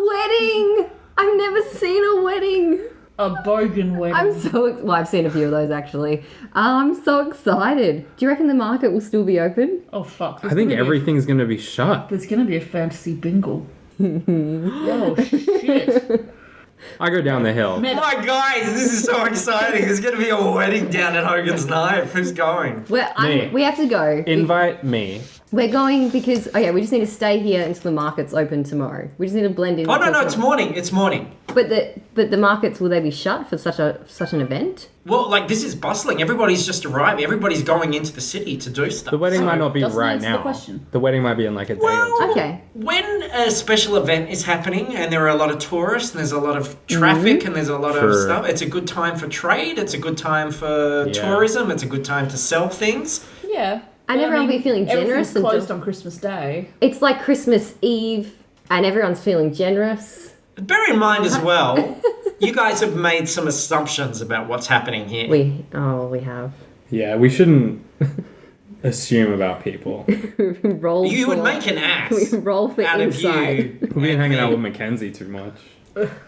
wedding. I've never seen a wedding. A Bogan wedding. I'm so well. I've seen a few of those actually. I'm so excited. Do you reckon the market will still be open? Oh fuck. I think everything's gonna be shut. There's gonna be a fantasy bingo. Oh shit. I go down the hill. Man, My guys, this is so exciting. There's gonna be a wedding down at Hogan's Knife. Who's going? Me. We have to go. Invite me. We're going because we just need to stay here until the market's open tomorrow. We just need to blend in. Oh no, until it's tomorrow. morning. It's morning. But the markets, will they be shut for such an event? Well, this is bustling. Everybody's just arrived. Everybody's going into the city to do stuff. The wedding might not be doesn't right answer the now. question. The wedding might be in a day or two. Okay. When a special event is happening and there are a lot of tourists and there's a lot of traffic and there's a lot of Sure. stuff, it's a good time for trade, it's a good time for Yeah. tourism, it's a good time to sell things. yeah. And But, everyone will be feeling generous everything's and closed just- on Christmas Day. It's like Christmas Eve, and everyone's feeling generous. Bear in mind as well, you guys have made some assumptions about what's happening here. We have Yeah, we shouldn't assume about people. roll. You would for- make an ass we roll for out of insight. you. We've been hanging out with McKenzie too much.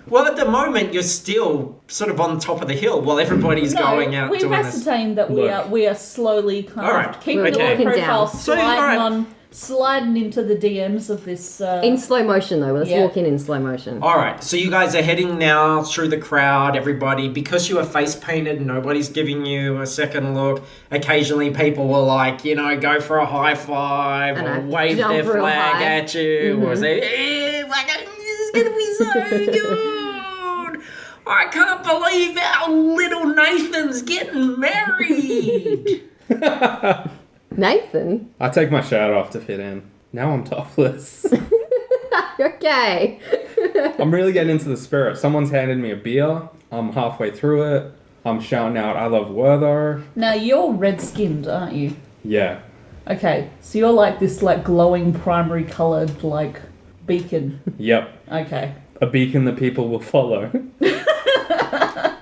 Well, at the moment, you're still sort of on top of the hill while everybody's going out we've doing this. ascertained that Look. we are slowly kind Alright, of keeping We're the walking profile down. sliding sliding into the DMs of this. In slow motion, though. Let's Yeah. walk in slow motion. All right, so you guys are heading now through the crowd. Everybody, because you are face painted, nobody's giving you a second look. Occasionally, people will go for a high five And or I wave jump their real flag high. at you or say, "Hey, fucking, this is gonna be so good! I can't believe our little Nathan's getting married." Nathan? I take my shirt off to fit in. Now I'm topless. Okay. I'm really getting into the spirit. Someone's handed me a beer. I'm halfway through it. I'm shouting out, "I love Werther." Now you're red skinned, aren't you? Yeah. Okay, so you're like this glowing primary coloured beacon. Yep. Okay. A beacon that people will follow.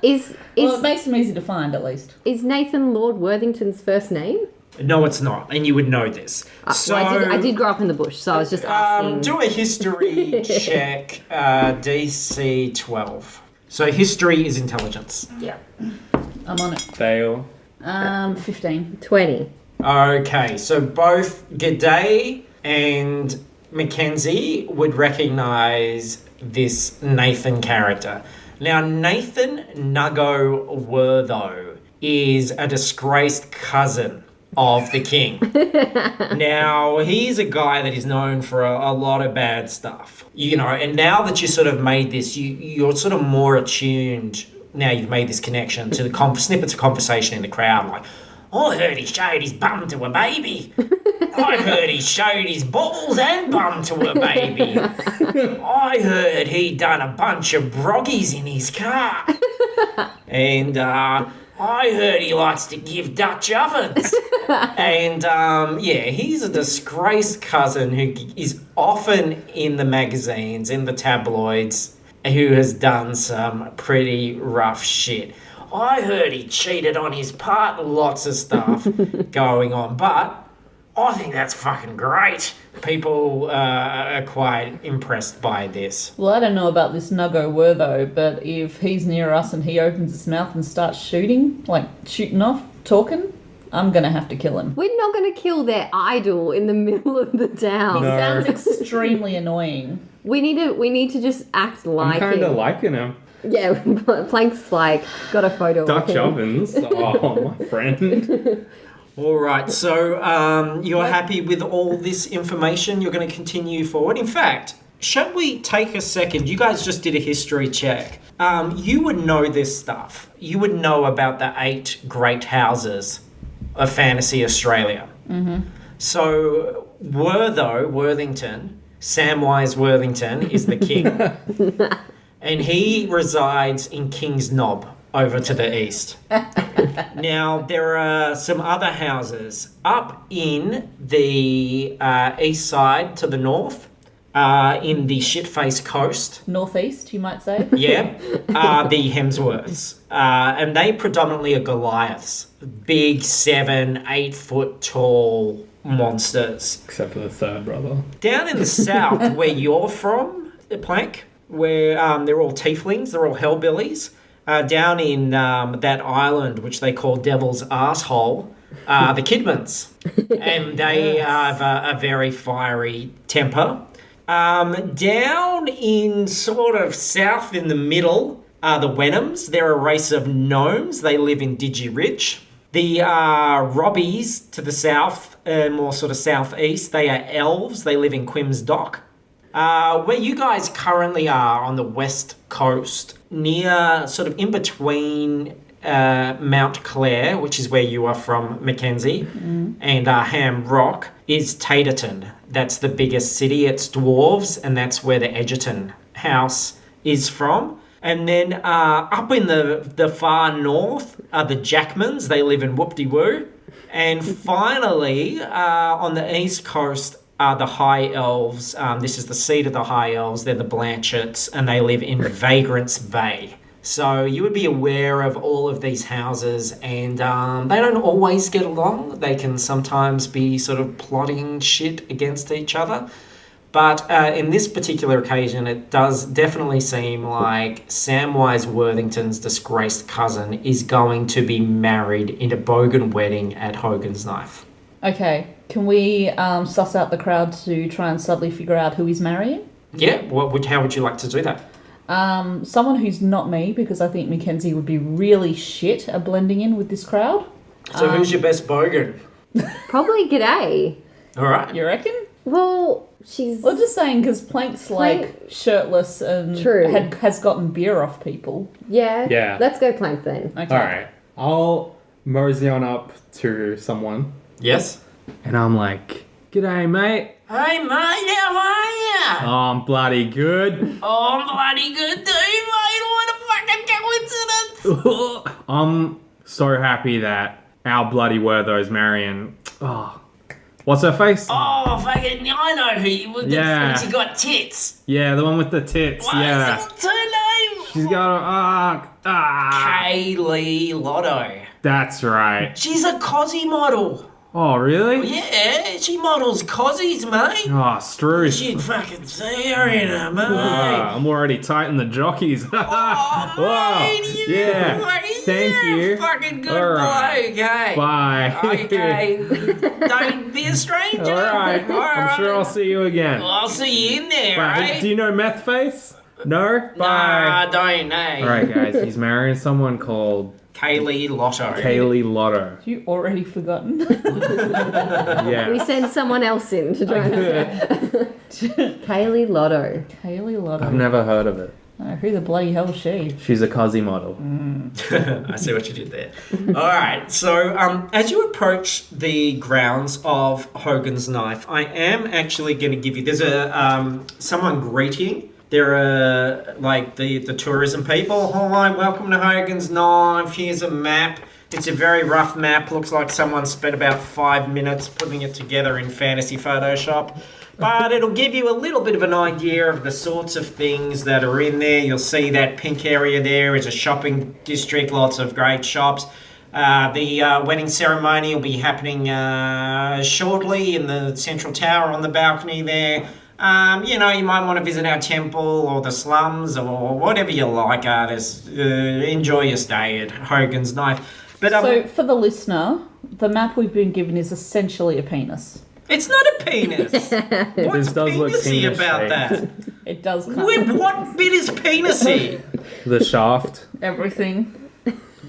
Is Well, it makes them easy to find at least. is Nathan Lord Worthington's first name? No, it's not, and you would know this. So Well, I did grow up in the bush, so I was just asking. do a history check, DC 12. So history is intelligence. Yeah. I'm on it. Fail. 15. 20. Okay, so both Gadai and McKenzie would recognize this Nathan character. Now, Nathan Nuggo Wertho is a disgraced cousin of the king. Now, he's a guy that is known for a lot of bad stuff. You know, and now that you sort of made this, you're sort of more attuned, now you've made this connection to the snippets of conversation in the crowd, like, I heard he showed his bum to a baby. I heard he showed his balls and bum to a baby. I heard he done a bunch of broggies in his car. And I heard he likes to give Dutch ovens. And yeah, he's a disgraced cousin who is often in the magazines, in the tabloids, who has done some pretty rough shit. I heard he cheated on his part, lots of stuff going on, but I think that's fucking great. People are quite impressed by this. Well, I don't know about this Nuggo Wertho, but if he's near us and he opens his mouth and starts shooting off, talking, I'm going to have to kill him. We're not going to kill their idol in the middle of the town. He sounds extremely annoying. We need to just act like I'm kind of him. liking him. Yeah, Plank's like, got a photo Dutch of him. ovens. Oh, my friend. All right, so you're happy with all this information? You're going to continue forward? In fact, shall we take a second? You guys just did a history check. You would know this stuff. You would know about the 8 great houses of fantasy Australia. Mm-hmm. So Worthington, Samwise Worthington is the king. And he resides in King's Knob over to the east. Now, there are some other houses up in the east side to the north, in the shit-faced coast. Northeast, you might say. Yeah, the Hemsworths. And they predominantly are Goliaths. Big 7-8 foot tall monsters. Except for the third brother. Down in the south, where you're from, Plank, where they're all tieflings, they're all hellbillies. Down in that island, which they call Devil's Arsehole, the Kidmans. And they have a very fiery temper. Down in sort of south in the middle are the Wenhams. They're a race of gnomes. They live in Digi-Ridge. The Robbies to the south, more sort of southeast, they are Elves. They live in Quim's Dock. Where you guys currently are on the west coast, near sort of in between Mount Clare, which is where you are from, McKenzie, and Ham Rock, is Taterton. That's the biggest city. It's dwarves, and that's where the Edgerton house is from. And then up in the far north are the Jackmans. They live in Whoop-de-Woo. And finally, on the east coast are the High Elves. This is the seat of the High Elves. They're the Blanchetts, and they live in Vagrants Bay. So you would be aware of all of these houses, and they don't always get along. They can sometimes be sort of plotting shit against each other. But in this particular occasion, it does definitely seem like Samwise Worthington's disgraced cousin is going to be married in a Bogan wedding at Hogan's Knife. Okay, can we suss out the crowd to try and subtly figure out who he's marrying? Yeah, how would you like to do that? Someone who's not me, because I think McKenzie would be really shit at blending in with this crowd. So who's your best Bogan? Probably Gadai. All right. You reckon? Well, she's... Well, just saying, because Plank's like shirtless and True. has gotten beer off people. Yeah. Yeah. Let's go Plank then. Okay. Alright. I'll mosey on up to someone, Yes? and I'm like, G'day, mate. Hey mate, how are ya? Oh, I'm bloody good. Oh, I'm bloody good too, mate. What a fucking coincidence. I'm so happy that our bloody Wertho's marrying. Oh, what's her face? Oh, fucking, I know who you would. Yeah. She got tits. Yeah, the one with the tits. Yeah. What's her name? She's got Kaylee Lotto. That's right. She's a cosy model. Oh, really? Yeah, she models cozies, mate. Oh, Strewth. You'd fucking see her in her, mate. I'm already tight in the jockeys. Oh, Wow. mate, you Yeah. mate, Thank you're you. a fucking good All right. bloke, eh? Bye. Okay, don't be a stranger. All right. I'm sure I'll see you again. I'll see you in there, Bye. eh? Do you know Meth Face? No? Bye. Nah, don't, eh? Alright, guys, he's marrying someone called Kaylee Lotto. Kaylee Lotto. You already forgotten? Yeah. We send someone else in to try and... Kaylee Lotto. Kaylee Lotto. I've never heard of it. Who the bloody hell is she? She's a Cozzy model. I see what you did there. All right. So, as you approach the grounds of Hogan's Knife, I am actually going to give you. There's a someone greeting. There are like the tourism people. Hi, welcome to Hogan's Knife. Here's a map. It's a very rough map. Looks like someone spent about 5 minutes putting it together in fantasy Photoshop. But it'll give you a little bit of an idea of the sorts of things that are in there. You'll see that pink area there is a shopping district, lots of great shops. The wedding ceremony will be happening shortly in the central tower on the balcony there. You might want to visit our temple or the slums or whatever you like, artists. Enjoy your stay at Hogan's Knife. But So, for the listener, the map we've been given is essentially a penis. it's not a penis. What's This does look penis-y penis about shaped. that? It does kind What bit is penis-y? The shaft. everything.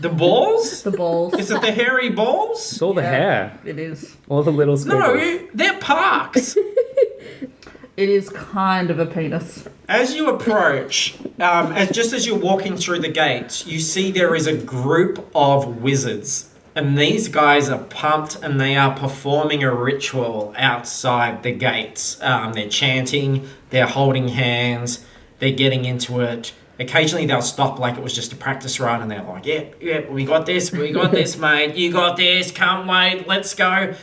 The balls? The balls. Is it the hairy balls? It's all the hair. It is. All the little squiggles. No, they're parks. It is kind of a penis. As you approach, as you're walking through the gates, you see there is a group of wizards. And these guys are pumped and they are performing a ritual outside the gates. They're chanting, they're holding hands, they're getting into it. Occasionally they'll stop like it was just a practice run and they're like, yeah, we got this, mate, you got this, can't wait, let's go.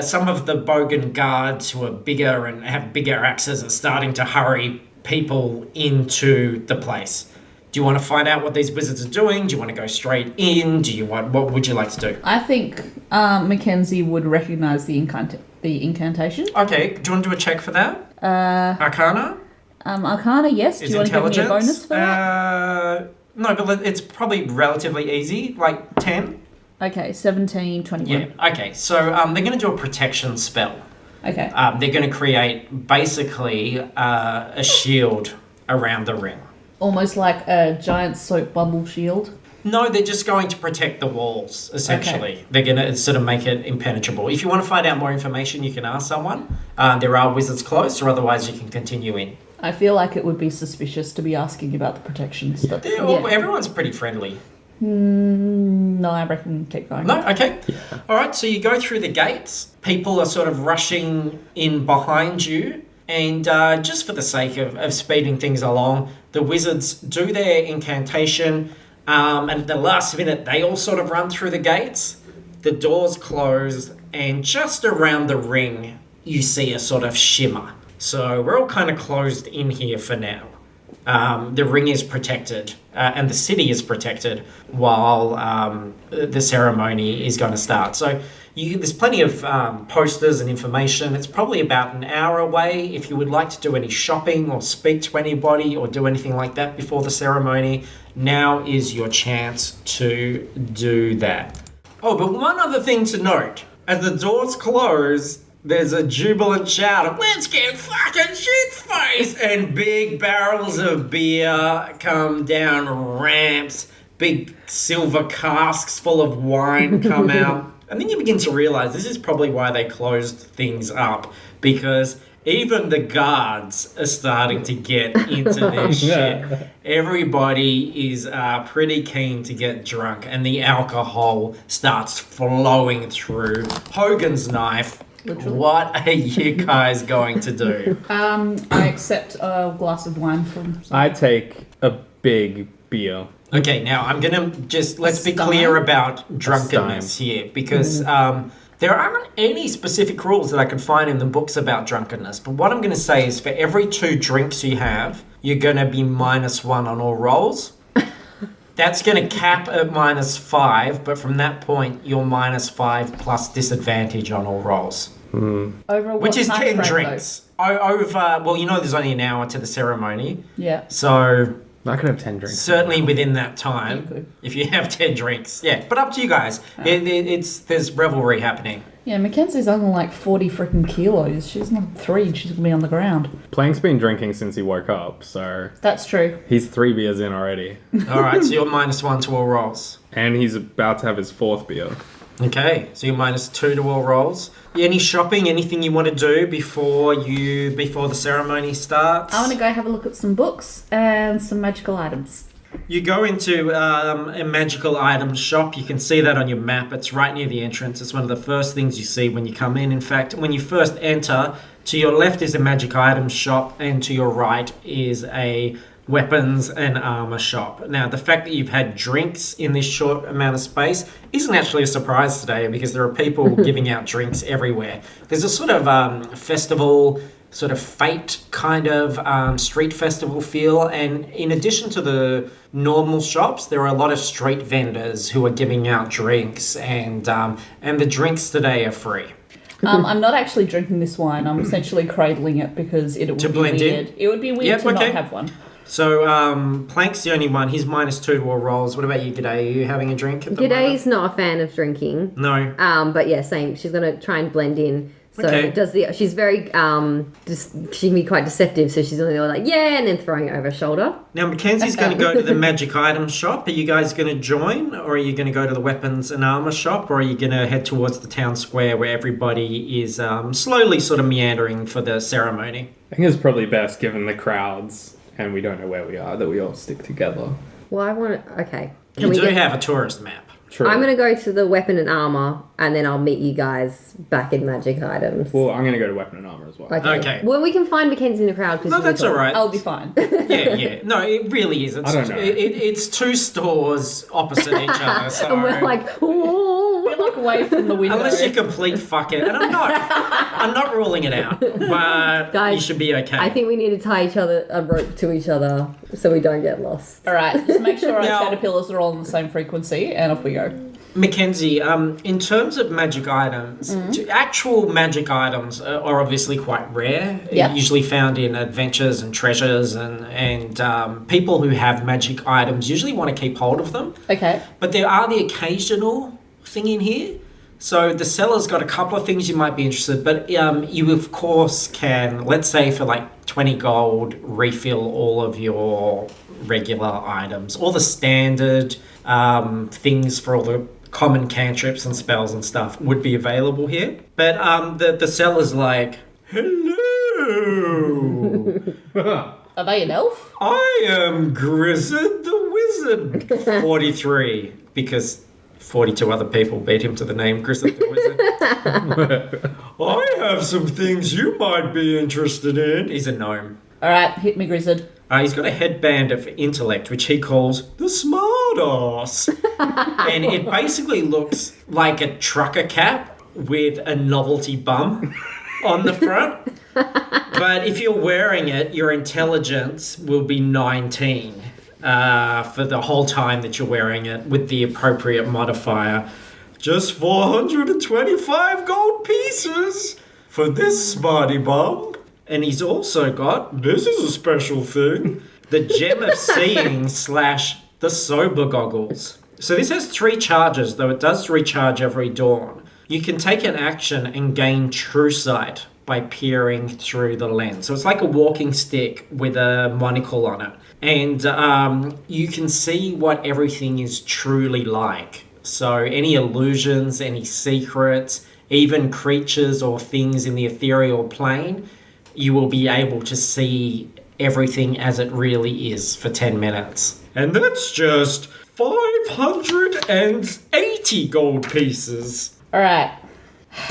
Some of the Bogan guards who are bigger and have bigger axes are starting to hurry people into the place. Do you want to find out what these wizards are doing? Do you want to go straight in? What would you like to do? I think McKenzie would recognise the incantation. Okay, do you want to do a check for that? Arcana? Arcana, yes. Do Is you want to give me a intelligence? bonus for that? No, but it's probably relatively easy, like 10. Okay, 17, 21. Yeah, okay. So they're going to do a protection spell. Okay. They're going to create basically a shield around the ring. Almost like a giant soap bubble shield. No, they're just going to protect the walls, essentially. They're going to sort of make it impenetrable. If you want to find out more information, you can ask someone. There are wizards close, or otherwise you can continue in. I feel like it would be suspicious to be asking about the protection stuff. Everyone's pretty friendly. No, I reckon keep going. No? Okay. All right, so you go through the gates. People are sort of rushing in behind you. And just for the sake of speeding things along, the wizards do their incantation. And at the last minute, they all sort of run through the gates. The doors close. And just around the ring, you see a sort of shimmer. So we're all kind of closed in here for now. The ring is protected and the city is protected while the ceremony is going to start. So there's plenty of posters and information. It's probably about an hour away. If you would like to do any shopping or speak to anybody or do anything like that before the ceremony, now is your chance to do that. Oh, but one other thing to note. As the doors close, there's a jubilant shout of, let's get fucking shit-faced! And big barrels of beer come down ramps. Big silver casks full of wine come out. And then you begin to realise this is probably why they closed things up. Because even the guards are starting to get into their shit. Everybody is pretty keen to get drunk. And the alcohol starts flowing through. Hogan's Knife. Literally. What are you guys going to do? I accept a glass of wine from... I take a big beer. Okay, now I'm going to just... Let's be clear about drunkenness here. Because there aren't any specific rules that I can find in the books about drunkenness. But what I'm going to say is for every 2 drinks you have, you're going to be -1 on all rolls. That's going to cap at -5, but from that point, you're -5 plus disadvantage on all rolls. Over what Which is time 10 frame, drinks. Well, there's only an hour to the ceremony. though? Yeah. So I could have 10 drinks. certainly within that time, You could. if you have 10 drinks. Yeah, but up to you guys. There's revelry happening. Yeah, Mackenzie's only like 40 freaking kilos. She's not 3 and she's going to be on the ground. Plank's been drinking since he woke up, so That's true. he's 3 beers in already. Alright, so you're -1 to all rolls. And he's about to have his 4th beer. Okay, so you're -2 to all rolls. Any shopping, anything you want to do before the ceremony starts? I want to go have a look at some books and some magical items. You go into a magical items shop. You can see that on your map. It's right near the entrance. It's one of the first things you see when you come in. In fact, when you first enter, to your left is a magic items shop, and to your right is a weapons and armor shop. Now, the fact that you've had drinks in this short amount of space isn't actually a surprise today, because there are people giving out drinks everywhere. There's a sort of festival, sort of fete kind of street festival feel, and in addition to the normal shops, there are a lot of street vendors who are giving out drinks, and the drinks today are free. I'm not actually drinking this wine. I'm essentially cradling it because it would To be blend in? weird. It would be weird Yep, to okay. not have one. So Plank's the only one. He's -2 to all rolls. What about you, Gadai? Are you having a drink at the G'day's not a fan of drinking. moment? No. But yeah, same. She's gonna try and blend in. So Okay. she's very she can be quite deceptive. So she's only like yeah, and then throwing it over her shoulder. Now, Mackenzie's going to go to the magic items shop. Are you guys going to join, or are you going to go to the weapons and armor shop, or are you going to head towards the town square where everybody is slowly sort of meandering for the ceremony? I think it's probably best, given the crowds and we don't know where we are, that we all stick together. Well, I want to. Okay. Can You we do get- have a tourist map. True. I'm gonna go to the weapon and armor, and then I'll meet you guys back in magic items. Well, I'm going to go to weapon and armor as well. Okay. Well, we can find Mackenzie in the crowd. 'Cause No, she's that's really all right. I'll be fine. Yeah. No, it really is. It's, I don't know. It's 2 stores opposite each other. So And we're like, oh. We're like away from the window. unless you complete fuck it, and I'm not ruling it out, but Guys, you should be okay. I think we need to tie a rope to each other so we don't get lost. All right, just make sure our Now- caterpillars are all on the same frequency, and off we go. Mackenzie, in terms of magic items, actual magic items are obviously quite rare. Yeah. Usually found in adventures and treasures, and people who have magic items usually want to keep hold of them. Okay. But there are the occasional thing in here. So the seller's got a couple of things you might be interested, but you of course can, let's say for like 20 gold, refill all of your regular items, all the standard things for all the common cantrips and spells and stuff would be available here. But the seller's like, hello, Are they an elf? I am Grizzard the Wizard, 43, because 42 other people beat him to the name Grizzard the Wizard. I have some things you might be interested in. He's a gnome. All right, hit me, Grizzard. He's got a headband of intellect, which he calls the smart ass. And it basically looks like a trucker cap with a novelty bum on the front. But if you're wearing it, your intelligence will be 19 for the whole time that you're wearing it, with the appropriate modifier. Just 425 gold pieces for this smarty bum. And he's also got, this is a special thing, the Gem of Seeing / the Sober Goggles. So this has 3 charges, though it does recharge every dawn. You can take an action and gain true sight by peering through the lens. So it's like a walking stick with a monocle on it. And you can see what everything is truly like. So any illusions, any secrets, even creatures or things in the ethereal plane, you will be able to see everything as it really is for 10 minutes. And that's just 580 gold pieces. All right.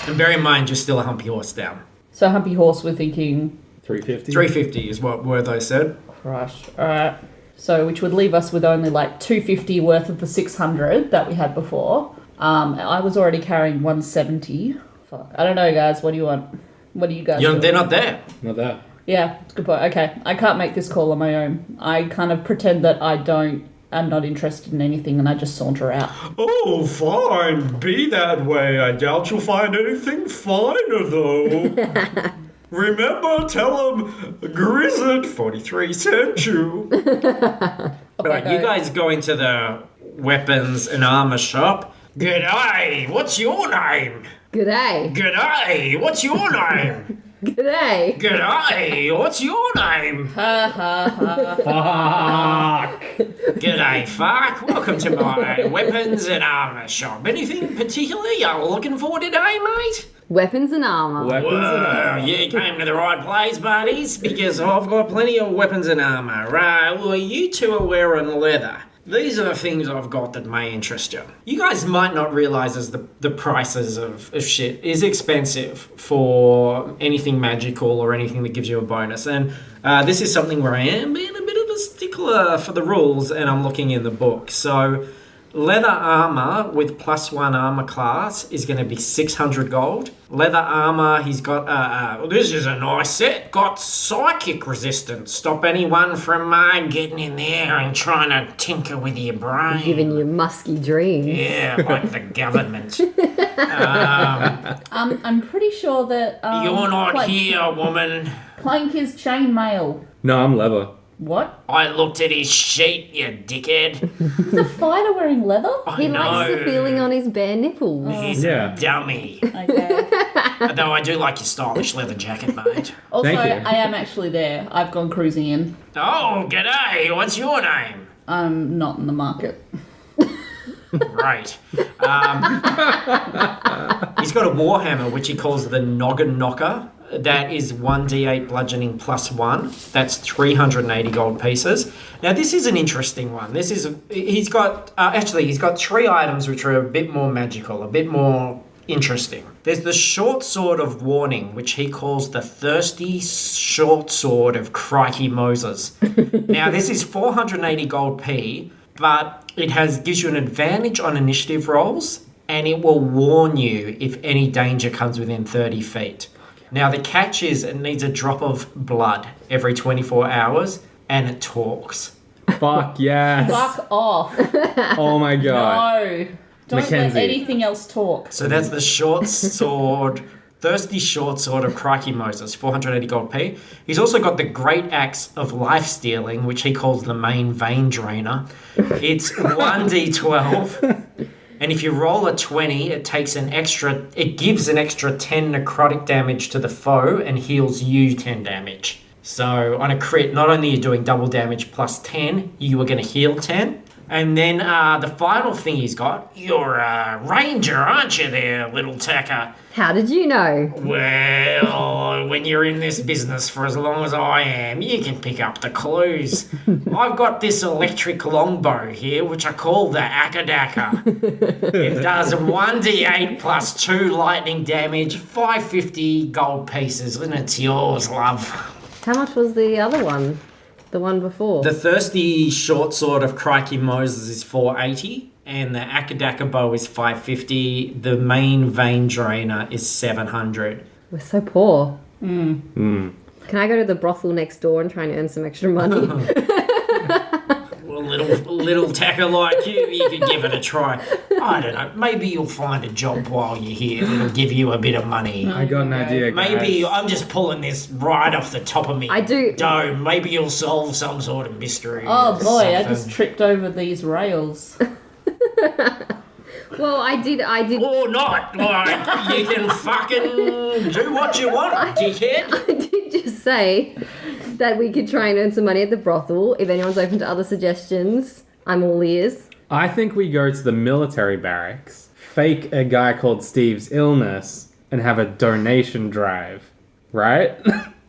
And bear in mind, you're still a humpy horse down. So Humpy Horse, we're thinking. 350? 350 is what Wertho said. Christ. All right. So which would leave us with only like 250 worth of the 600 that we had before. I was already carrying 170. Fuck. I don't know, guys. What do you want? What do you guys do? They're not there. Not that. Yeah, it's a good point. Okay, I can't make this call on my own. I kind of pretend that I'm not interested in anything, and I just saunter out. Oh, fine. Be that way. I doubt you'll find anything finer, though. Remember, tell him Grizzard 43 sent you. Alright, you guys go into the weapons and armor shop. Gadai, what's your name? G'day. G'day, what's your name? G'day. G'day, what's your name? Ha ha ha. Fuck! G'day, fuck. Welcome to my weapons and armor shop. Anything particular you're looking for today, mate? Weapons and armor. Well, you came to the right place, buddies, because I've got plenty of weapons and armor. Well, you two are wearing leather. These are the things I've got that may interest you. You guys might not realize as the prices of shit is expensive for anything magical or anything that gives you a bonus. And this is something where I am being a bit of a stickler for the rules, and I'm looking in the book. So leather armor with +1 armor class is going to be 600 gold. Leather armor, he's got, this is a nice set, got psychic resistance. Stop anyone from getting in there and trying to tinker with your brain. Giving you musky dreams. Yeah, like the government. I'm pretty sure that You're not here, woman. Clank is chainmail. No, I'm leather. What? I looked at his sheet, you dickhead. Is a fighter wearing leather? I He know. likes the feeling on his bare nipples. He's Yeah. a dummy. Okay. Though I do like your stylish leather jacket, mate. Also, Thank you. I am actually there. I've gone cruising in. Oh, g'day. What's your name? I'm not in the market. Right. He's got a warhammer, which he calls the Noggin Knocker. That is 1d8 bludgeoning +1. That's 380 gold pieces. Now, this is an interesting one. He's got 3 items which are a bit more magical, a bit more interesting. There's the short sword of warning, which he calls the thirsty short sword of Crikey Moses. Now, this is 480 gold P, but it gives you an advantage on initiative rolls, and it will warn you if any danger comes within 30 feet. Now, the catch is it needs a drop of blood every 24 hours, and it talks. Fuck yes. Fuck off. Oh my god. No. Don't McKenzie. let anything else talk. So that's the short sword, thirsty short sword of Crikey Moses, 480 gold P. He's also got the great axe of life stealing, which he calls the main vein drainer. It's 1d12. And if you roll a 20, it gives an extra 10 necrotic damage to the foe and heals you 10 damage. So on a crit, not only are you doing double damage +10, you are going to heal 10. And then the final thing he's got, you're a ranger, aren't you there, little tacker? How did you know? Well, when you're in this business for as long as I am, you can pick up the clues. I've got this electric longbow here, which I call the Akadaka. It does 1d8 +2 lightning damage, 550 gold pieces, and it's yours, love. How much was the other one? The one before? The thirsty short sword of Crikey Moses is 480, and the Akadaka bow is 550. The main vein drainer is 700. We're so poor. Can I go to the brothel next door and try and earn some extra money? Well, little tacker like you could give it a try. I don't know. Maybe you'll find a job while you're here that'll give you a bit of money. I got an idea, guys. Maybe I'm just pulling this right off the top of me. I do- Dome. Maybe you'll solve some sort of mystery. Oh or boy, I something. just tripped over these rails. Well, I did. Or not. Like, you can fucking do what you want, dickhead. I did just say that we could try and earn some money at the brothel. If anyone's open to other suggestions, I'm all ears. I think we go to the military barracks, fake a guy called Steve's illness, and have a donation drive. Right?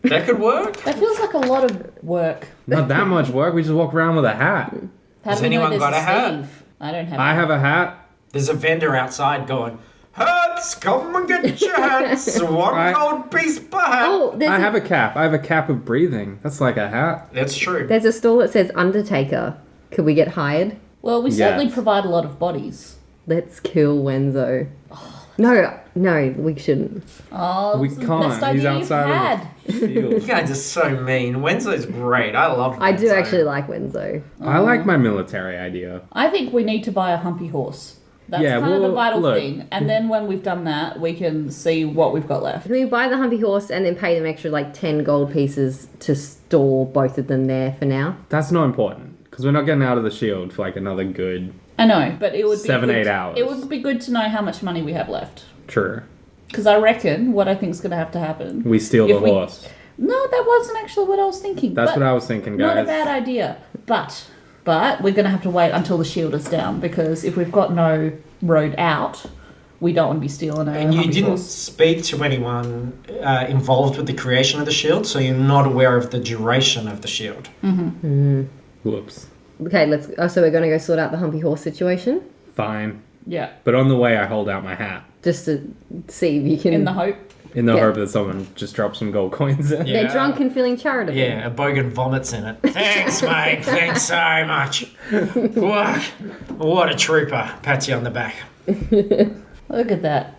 That could work. That feels like a lot of work. Not that much work. We just walk around with a hat. How Has do we know anyone there's got a hat? Steve? I don't have I have a hat. There's a vendor outside going, hats, come and get your hats. One Right. gold piece per hat. Oh, I have a cap. I have a cap of breathing. That's like a hat. That's true. there's a stall that says Undertaker. Could we get hired? Well, we certainly Yes. provide a lot of bodies. Let's kill Wenzo. No, we shouldn't. Oh, We it's the can't. best He's idea outside you've of had. the You field. guys are so mean. Wenzo's great. I love Wenzo. I do actually like Wenzo. I like my military idea. I think we need to buy a humpy horse. That's Yeah, kind of the well, vital look. thing. And then when we've done that, we can see what we've got left. Can we buy the humpy horse and then pay them extra like 10 gold pieces to store both of them there for now? That's not important because we're not getting out of the shield for like another good. I know, but it would be 7-8 good- hours. It would be good to know how much money we have left. True. Because I reckon what I think is going to have to happen. We steal the If we- horse. No, that wasn't actually what I was thinking. That's but what I was thinking, guys. Not a bad idea. But we're going to have to wait until the shield is down, because if we've got no road out, we don't want to be stealing a And you Humpy didn't horse. speak to anyone involved with the creation of the shield, so you're not aware of the duration of the shield. Whoops. Okay, so we're going to go sort out the Humpy Horse situation, Fine. Yeah, But on the way, I hold out my hat just to see if you can. in the hope. in the Yeah. hope that someone just drops some gold coins in. They're Yeah. drunk and feeling charitable. Yeah, a bogan vomits in it. Thanks, mate. Thanks so much. What a trooper. Pats you on the back. Look at that.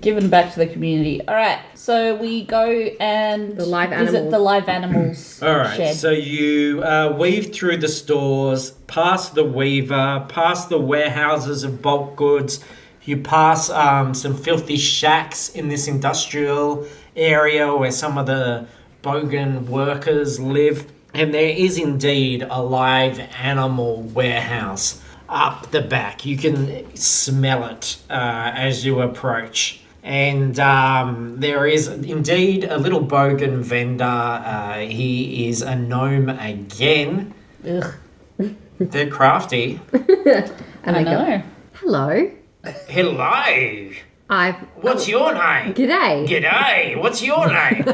Giving back to the community. All right, so we go and The live visit animals. the live animals All right, shed. so you weave through the stores, past the weaver, past the warehouses of bulk goods. You pass some filthy shacks in this industrial area where some of the Bogan workers live. And there is indeed a live animal warehouse up the back. You can smell it as you approach. And there is indeed a little Bogan vendor. He is a gnome again. Ugh, They're crafty. And I they go, know. hello. Hello. What's your name? G'day. G'day. What's your name?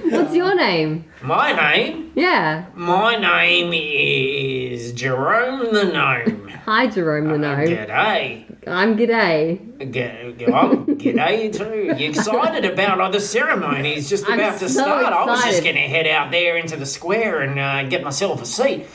What's your name? My name? Yeah. My name is Jerome the Gnome. Hi, Jerome the Gnome. G'day. I'm G'day. G'day too. You excited about the ceremony's just I'm about to so start. I was just excited. going to head out there into the square and get myself a seat.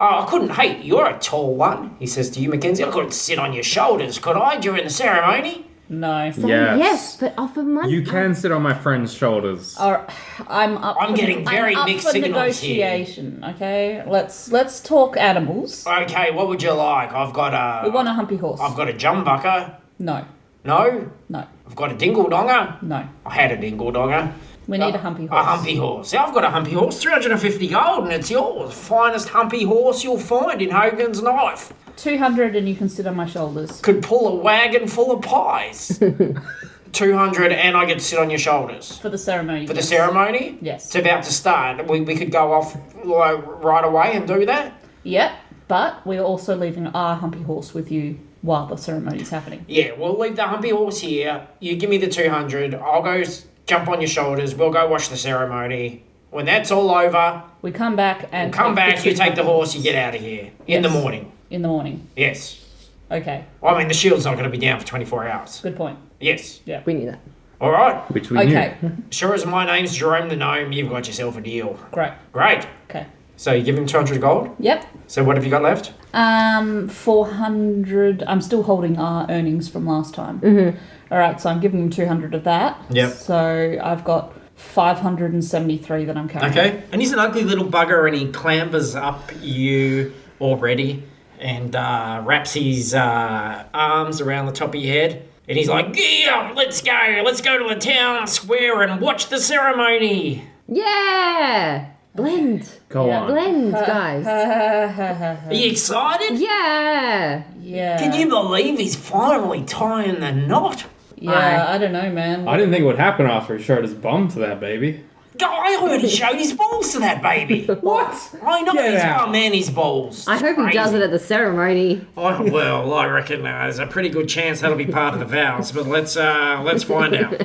Oh, I couldn't. Hey, you're a tall one, he says to you, McKenzie. I couldn't sit on your shoulders, could I, during the ceremony? No. So, Yes. yes, but offer money. You can sit on my friend's shoulders. I'm up. I'm for, getting very I'm up mixed for signals here. negotiation. Okay, let's talk animals. Okay, what would you like? We want a humpy horse. I've got a jumbucker. No, No? no, I've got a dingle donger. no. I had a dingle donger. We need a humpy horse. A humpy horse. Yeah, I've got a humpy horse. 350 gold and it's yours. Finest humpy horse you'll find in Hogan's Knife. 200 and you can sit on my shoulders. Could pull a wagon full of pies. 200 and I get to sit on your shoulders. For the ceremony. For the ceremony? Yes. It's about to start. We could go off like, right away and do that? Yep, but we're also leaving our humpy horse with you while the ceremony's happening. Yeah, we'll leave the humpy horse here. You give me the 200. I'll go jump on your shoulders. We'll go watch the ceremony. When that's all over, We come back and come take back, you take the 200 horse, you get out of here. In the Yes. morning. in the morning. Yes. Okay, I mean, the shield's not going to be down for 24 hours. good point. Yes. We knew that. All right. Which we Okay, knew. Sure as my name's Jerome the Gnome, you've got yourself a deal. great. Great. Okay. So you give him 200 gold. Yep. So what have you got left? 400. I'm still holding our earnings from last time. Mm-hmm. All right, so I'm giving him 200 of that. Yep. So I've got 573 that I'm carrying. Okay. And he's an ugly little bugger and he clambers up you already and wraps his arms around the top of your head. And he's like, yeah, let's go to the town square and watch the ceremony. Yeah! Blend. Go Yeah. on. Blend, guys. Are you excited? Yeah! Yeah. Can you believe he's finally tying the knot? Yeah, I don't know, man. I didn't think it would happen after he showed his bum to that baby. I heard he showed his balls to that baby. What? I know Get he's out. oh man, his balls. I hope he does it at the ceremony. Oh, well, I reckon there's a pretty good chance that'll be part of the vows, but let's find out.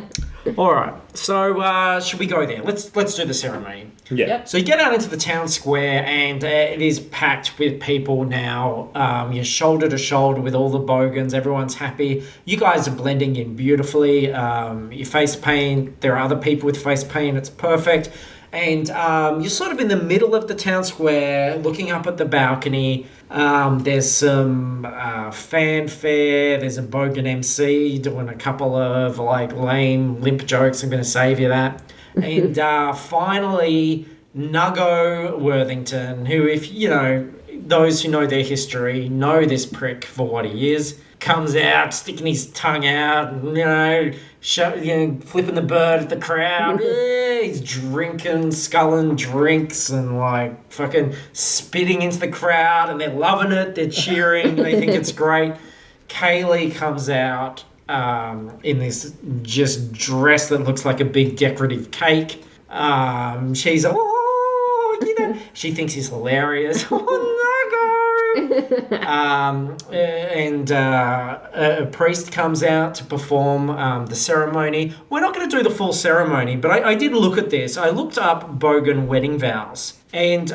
All right, so should we go there? Let's do the ceremony. Yeah. Yep. So you get out into the town square, and it is packed with people now. You're shoulder to shoulder with all the Bogans. Everyone's happy. You guys are blending in beautifully. Your face paint. There are other people with face paint. It's perfect. And you're sort of in the middle of the town square, looking up at the balcony. There's some fanfare. There's a Bogan MC doing a couple of like lame limp jokes. I'm going to save you that. And finally, Nuggo Worthington, who, if you know, those who know their history know this prick for what he is, comes out, sticking his tongue out, flipping the bird at the crowd. Yeah, he's drinking, sculling drinks, and like fucking spitting into the crowd, and they're loving it, they're cheering, they think it's great. Kaylee comes out, in this just dress that looks like a big decorative cake. She's she thinks he's hilarious. And a priest comes out to perform the ceremony. We're not going to do the full ceremony, but I did look at this. I looked up Bogan wedding vows. And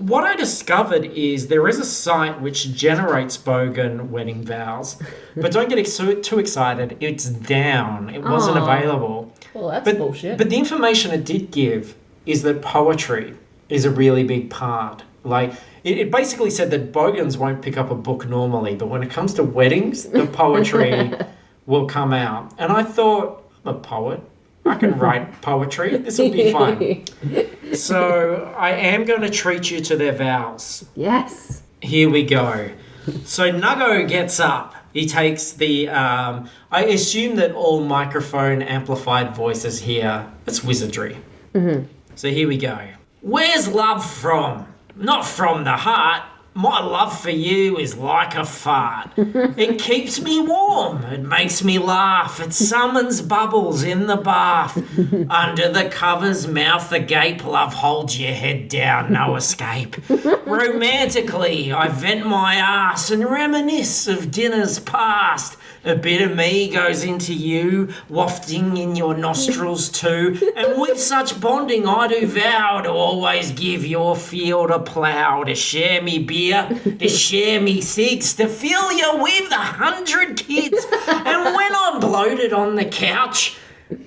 what I discovered is there is a site which generates Bogan wedding vows. But don't get too excited. It's down. It wasn't available. Well, that's bullshit. But the information it did give is that poetry is a really big part. Like, it basically said that Bogans won't pick up a book normally, but when it comes to weddings, the poetry will come out. And I thought, I'm a poet. I can write poetry. This will be fun. So I am going to treat you to their vows. Yes. Here we go. So Nuggo gets up. He takes the... I assume that all microphone amplified voices here, it's wizardry. Mm-hmm. So here we go. Where's love from? Not from the heart. My love for you is like a fart. It keeps me warm. It makes me laugh. It summons bubbles in the bath. Under the covers, mouth agape. Love holds your head down, no escape. Romantically, I vent my ass and reminisce of dinners past. A bit of me goes into you, wafting in your nostrils too. And with such bonding I do vow to always give your field a plough, to share me beer, to share me cigs, to fill you with 100 kids. And when I'm bloated on the couch,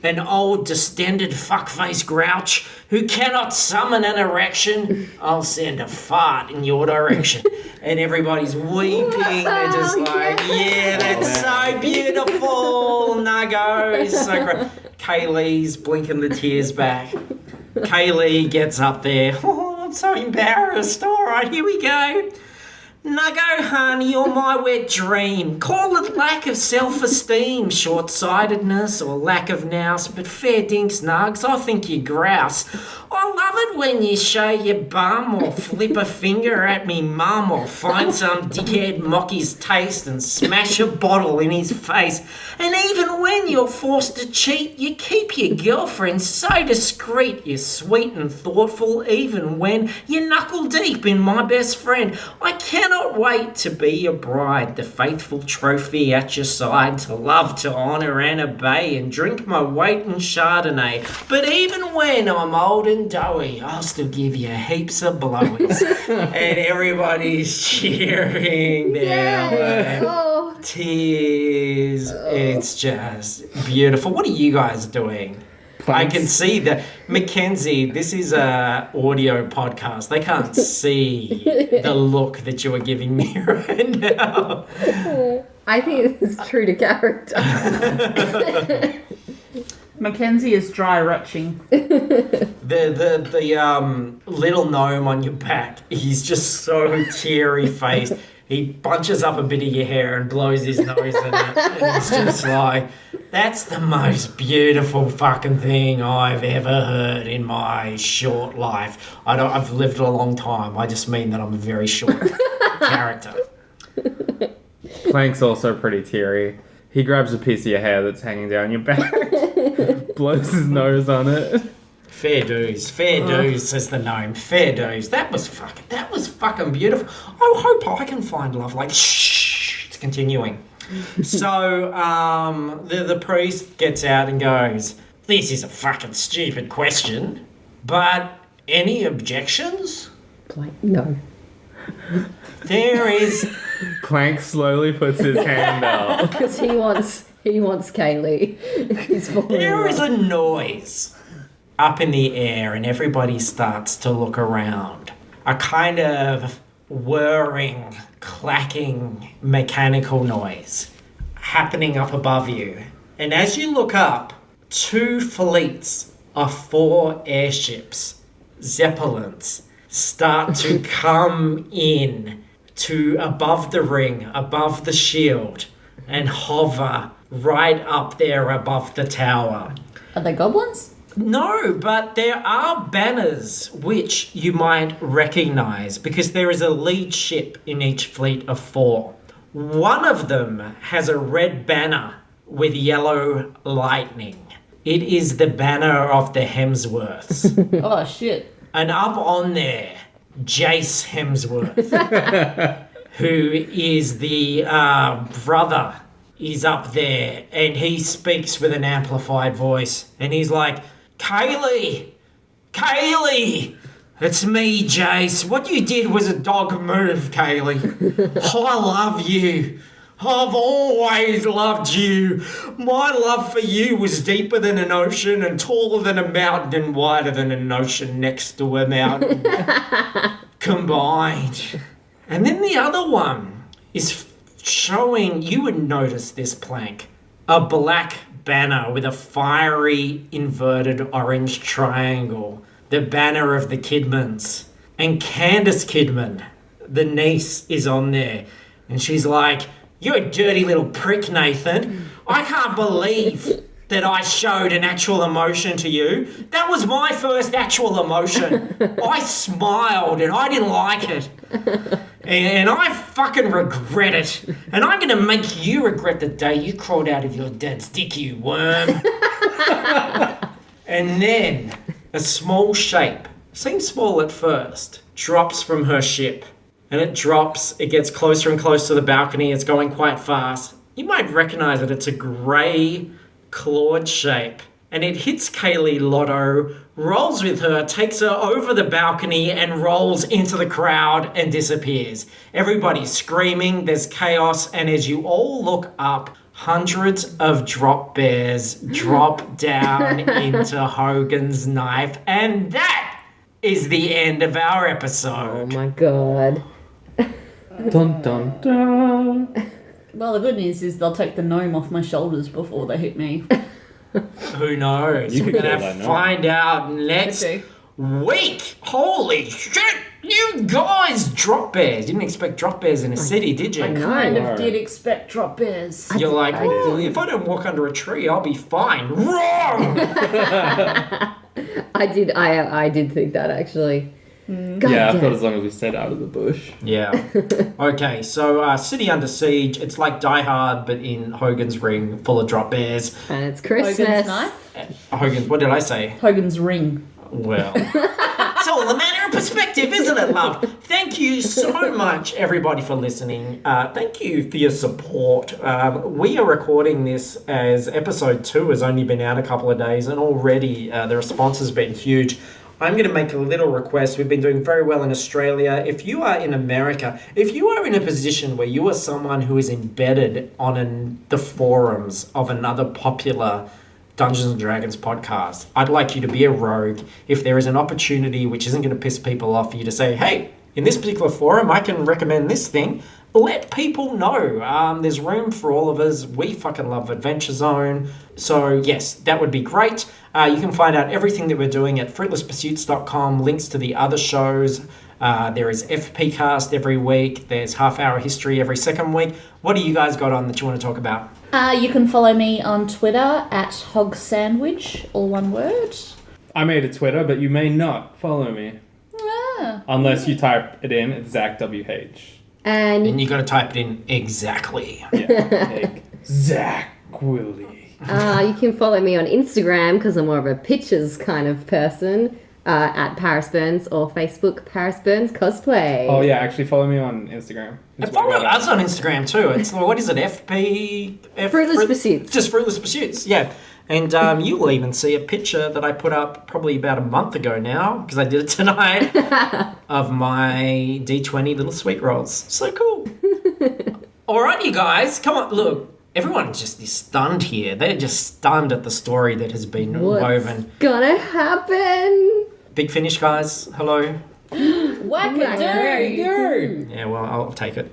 an old distended fuckface grouch who cannot summon an erection, I'll send a fart in your direction. And everybody's weeping. They're just like, yeah, that's so beautiful. Nuggo, so great. Kaylee's blinking the tears back. Kaylee gets up there. Oh, I'm so embarrassed. All right, here we go. Nuggo, hun, you're my wet dream. Call it lack of self-esteem, short-sightedness or lack of nous, but fair dinks, Nugs, I think you grouse. I love it when you show your bum or flip a finger at me mum or find some dickhead mock his taste and smash a bottle in his face. And even when you're forced to cheat, you keep your girlfriend so discreet. You're sweet and thoughtful even when you knuckle deep in my best friend. I cannot wait to be your bride, the faithful trophy at your side, to love, to honour and obey and drink my weight in Chardonnay. But even when I'm old and doughy, I'll still give you heaps of blowies. And everybody's cheering their tears. It's just beautiful. What are you guys doing? I can see that. McKenzie, this is a audio podcast. They can't see the look that you are giving me right now. I think it's true to character. Mackenzie is dry retching. The little gnome on your back, he's just so teary faced. He bunches up a bit of your hair and blows his nose in it. And he's just like, that's the most beautiful fucking thing I've ever heard in my short life. I've lived a long time. I just mean that I'm a very short character. Plank's also pretty teary. He grabs a piece of your hair that's hanging down your back, blows his nose on it. Fair dues, says the gnome. Fair dues. That was fucking beautiful. I hope I can find love like shh. It's continuing. So the priest gets out and goes, "This is a fucking stupid question, but any objections?" Like, no. There is. Clank slowly puts his hand out. Because he wants Kaylee. He's falling in There is love. a noise up in the air and everybody starts to look around. A kind of whirring, clacking, mechanical noise happening up above you. And as you look up, 2 fleets of 4 airships, Zeppelins, start to come in to above the ring, above the shield, and hover right up there above the tower. Are they goblins? No, but there are banners which you might recognise because there is a lead ship in each fleet of 4. One of them has a red banner with yellow lightning. It is the banner of the Hemsworths. Oh, shit. And up on there, Jace Hemsworth, who is the brother, is up there, and he speaks with an amplified voice, and he's like, Kaylee, it's me, Jace. What you did was a dog move, Kaylee. I love you. I've always loved you. My love for you was deeper than an ocean and taller than a mountain and wider than an ocean next to a mountain combined. And then the other one is showing, you would notice this plank, a black banner with a fiery inverted orange triangle, the banner of the Kidmans. And Candace Kidman, the niece, is on there. And she's like, you're a dirty little prick, Nathan. I can't believe that I showed an actual emotion to you. That was my first actual emotion. I smiled and I didn't like it. And I fucking regret it. And I'm going to make you regret the day you crawled out of your dad's dick, you worm. And then a small shape, seems small at first, drops from her ship. And it drops, it gets closer and closer to the balcony, it's going quite fast. You might recognize it, it's a grey, clawed shape. And it hits Kaylee Lotto, rolls with her, takes her over the balcony and rolls into the crowd and disappears. Everybody's screaming, there's chaos, and as you all look up, hundreds of drop bears drop down into Hogan's knife. And that is the end of our episode. Oh my god. Dun dun dun. Well, the good news is they'll take the gnome off my shoulders before they hit me. Who knows? You We're could going kill that to gnome. find out next Okay. week. Holy shit! You guys, drop bears. You didn't expect drop bears in a city, did you? I know. Kind Alright. of did expect drop bears. You're like, I "Oh, did. if I don't walk under a tree, I'll be fine. Wrong! I did think that actually. God Yeah, I damn. thought as long as we stayed out of the bush. Yeah. Okay, so City Under Siege. It's like Die Hard, but in Hogan's Ring, full of drop bears. And it's Hogan's Christmas. knife. Hogan's, what did I say? Hogan's ring. Well, it's all a matter of perspective, isn't it, love? Thank you so much, everybody, for listening. Thank you for your support. We are recording this as episode 2 has only been out a couple of days, and already the response has been huge. I'm going to make a little request. We've been doing very well in Australia. If you are in America, if you are in a position where you are someone who is embedded on the forums of another popular Dungeons & Dragons podcast, I'd like you to be a rogue. If there is an opportunity which isn't going to piss people off, for you to say, hey, in this particular forum, I can recommend this thing. Let people know. There's room for all of us. We fucking love Adventure Zone. So, yes, that would be great. You can find out everything that we're doing at fruitlesspursuits.com. Links to the other shows. There is FP Cast every week. There's Half Hour History every second week. What do you guys got on that you want to talk about? You can follow me on Twitter at hogsandwich, all one word. I made a Twitter, but you may not follow me. Ah. Unless you type it in, it's Zach WH. And And you got to type it in exactly. Yeah, Zach Willie. you can follow me on Instagram because I'm more of a pictures kind of person at Paris Burns or Facebook Paris Burns Cosplay. Oh yeah, actually follow me on Instagram. And follow us on Instagram too. It's what is it? Fruitless Pursuits. Just Fruitless Pursuits. Yeah. And you will even see a picture that I put up probably about a month ago now, because I did it tonight, of my D20 little sweet rolls. So cool. All right, you guys, come on, look. Everyone just is stunned here. They're just stunned at the story that has been What's woven. gonna happen? Big Finish, guys. Hello. Wackadoo! Yeah, well, I'll take it.